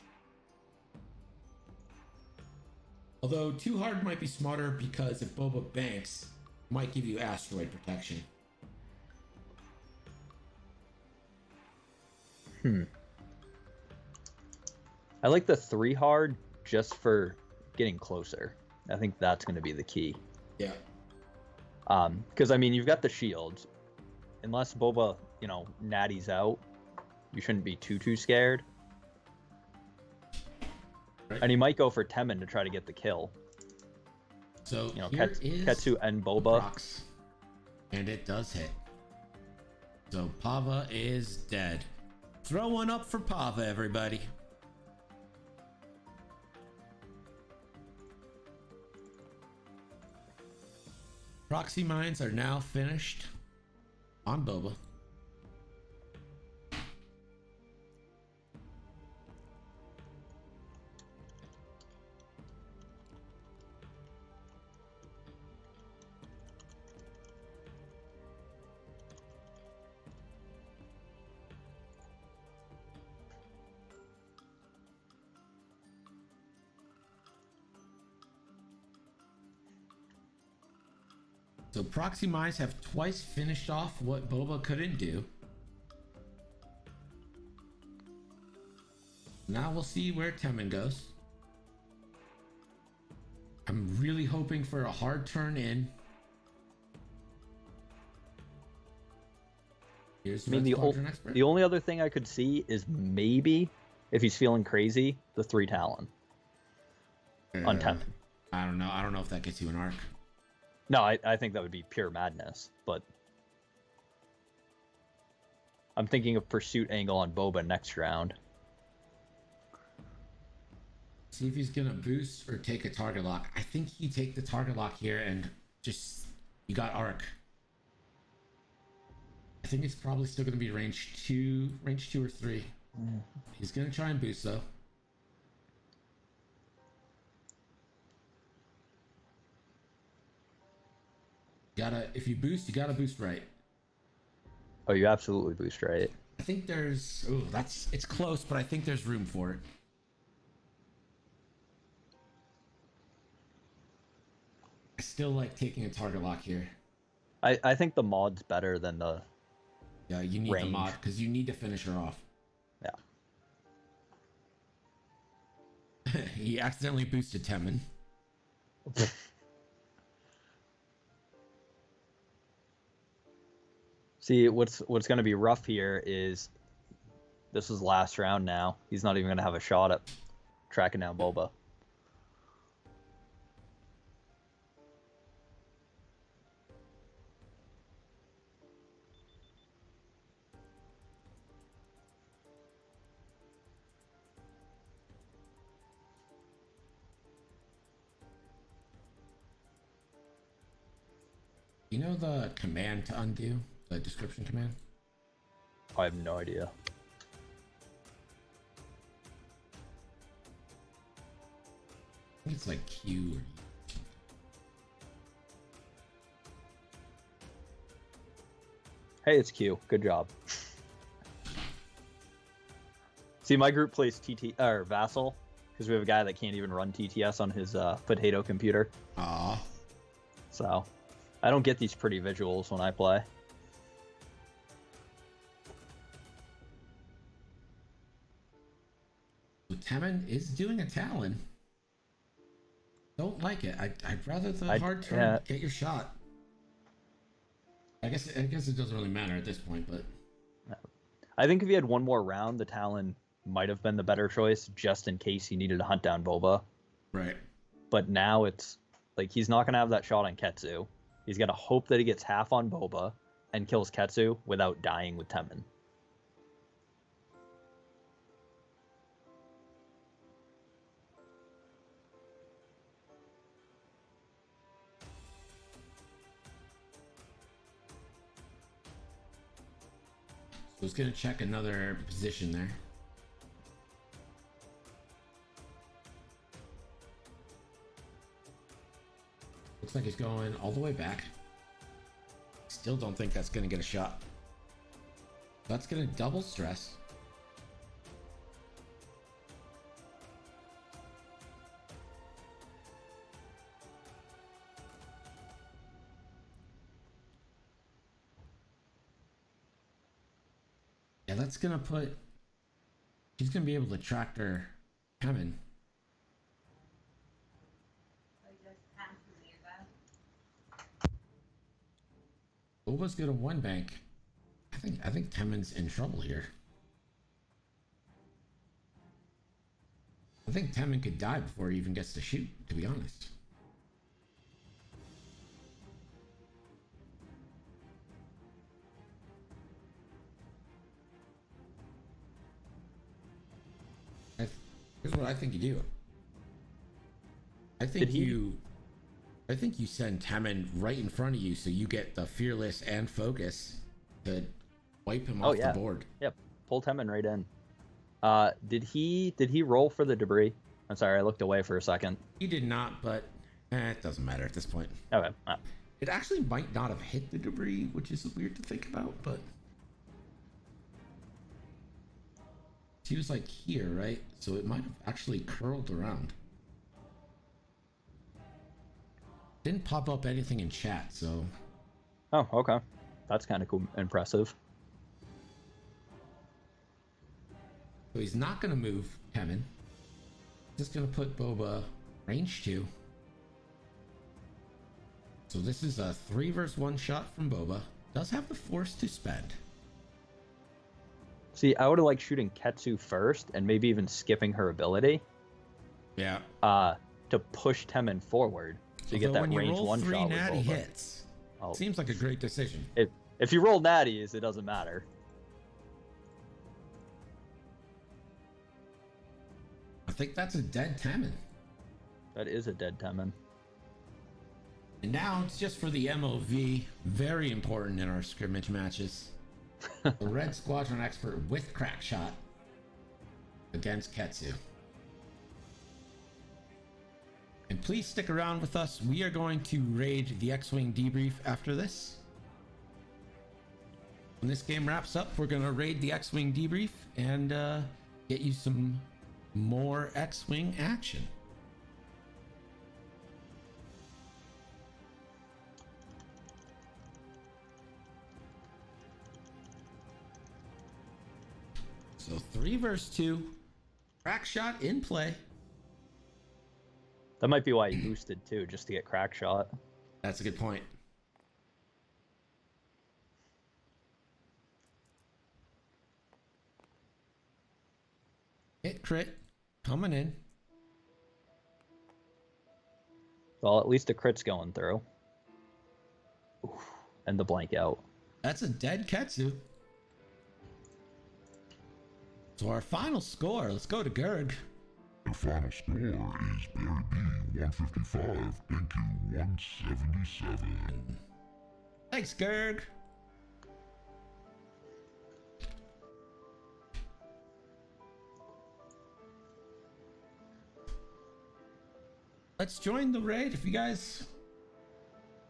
Although 2 hard might be smarter because if Boba banks, it might give you asteroid protection. I like the 3 hard just for getting closer. I think that's going to be the key. Yeah. Because I mean, you've got the shields. Unless Boba, natties out, you shouldn't be too scared. Right. And he might go for Temin to try to get the kill. So here is Ketsu and Boba. And it does hit. So Pava is dead. Throw one up for Pava, everybody. Proxy mines are now finished on Boba. So proxy mines have twice finished off what Boba couldn't do. Now we'll see where Temin goes. I'm really hoping for a hard turn in. Here's the only other thing I could see is maybe, if he's feeling crazy, the 3 Talon on Temin. I don't know. I don't know if that gets you an arc. No, I think that would be pure madness, but I'm thinking of pursuit angle on Boba next round. See if he's gonna boost or take a target lock. I think you take the target lock here and just you got arc. I think it's probably still gonna be range 2 or 3. He's gonna try and boost though. If you boost, you gotta boost right. Oh, you absolutely boost right. I think there's, it's close, but I think there's room for it. I still like taking a target lock here. I think the mod's better than the you need range. The mod, because you need to finish her off. Yeah. He accidentally boosted Temin. See, what's going to be rough here is this is last round now. He's not even going to have a shot at tracking down Boba. You know the command to undo? The description command? I have no idea. I think it's like Q or Hey, it's Q. Good job. See, my group plays TT or Vassal because we have a guy that can't even run TTS on his potato computer. Aw. So, I don't get these pretty visuals when I play. Temin is doing a Talon. Don't like it. I'd rather the hard turn get your shot. I guess it doesn't really matter at this point, but I think if he had one more round, the Talon might have been the better choice, just in case he needed to hunt down Boba. Right. But now it's like he's not gonna have that shot on Ketsu. He's got to hope that he gets half on Boba and kills Ketsu without dying with Temin. So it's gonna check another position there. Looks like he's going all the way back. Still don't think that's gonna get a shot. That's gonna double stress. Yeah, that's gonna put... He's gonna be able to tractor Hammond. Boba's gonna one bank. I think Temin's in trouble here. I think Temin could die before he even gets to shoot, to be honest. Here's what I think you do. I think you send Temin right in front of you so you get the fearless and focus to wipe him off the board. Yep, pull Temin right in. Did he roll for the debris? I'm sorry, I looked away for a second. He did not, but it doesn't matter at this point. Okay. It actually might not have hit the debris, which is weird to think about, but he was like here, right? So it might have actually curled around. Didn't pop up anything in chat, so... Oh, okay. That's kind of cool. Impressive. So he's not going to move Kevin. Just going to put Boba range 2. So this is a 3 versus 1 shot from Boba. Does have the force to spend. See, I would have liked shooting Ketsu first and maybe even skipping her ability. Yeah. To push Temin forward. So you get that range 1 shot with natty Boba. hits. Seems like a great decision. If you roll natties, it doesn't matter. I think that's a dead Temin. That is a dead Temin. And now it's just for the MOV. Very important in our scrimmage matches. The Red Squadron Expert with crack shot against Ketsu. And please stick around with us. We are going to raid the X-Wing debrief after this. When this game wraps up, we're going to raid the X-Wing debrief and get you some more X-Wing action. So 3 versus 2, crack shot in play. That might be why he boosted too, just to get crack shot. That's a good point. Hit crit coming in. Well, at least the crit's going through. Oof. And the blank out. That's a dead Ketsu. So our final score, let's go to Gerg. The final score is Barry B 155, Dankoo 177. Thanks, Gerg. Let's join the raid if you guys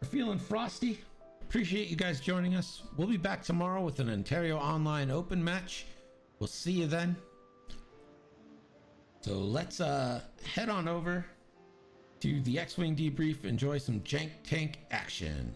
are feeling frosty. Appreciate you guys joining us. We'll be back tomorrow with an Ontario Online Open match. We'll see you then. So let's head on over to the X-Wing debrief, enjoy some jank tank action.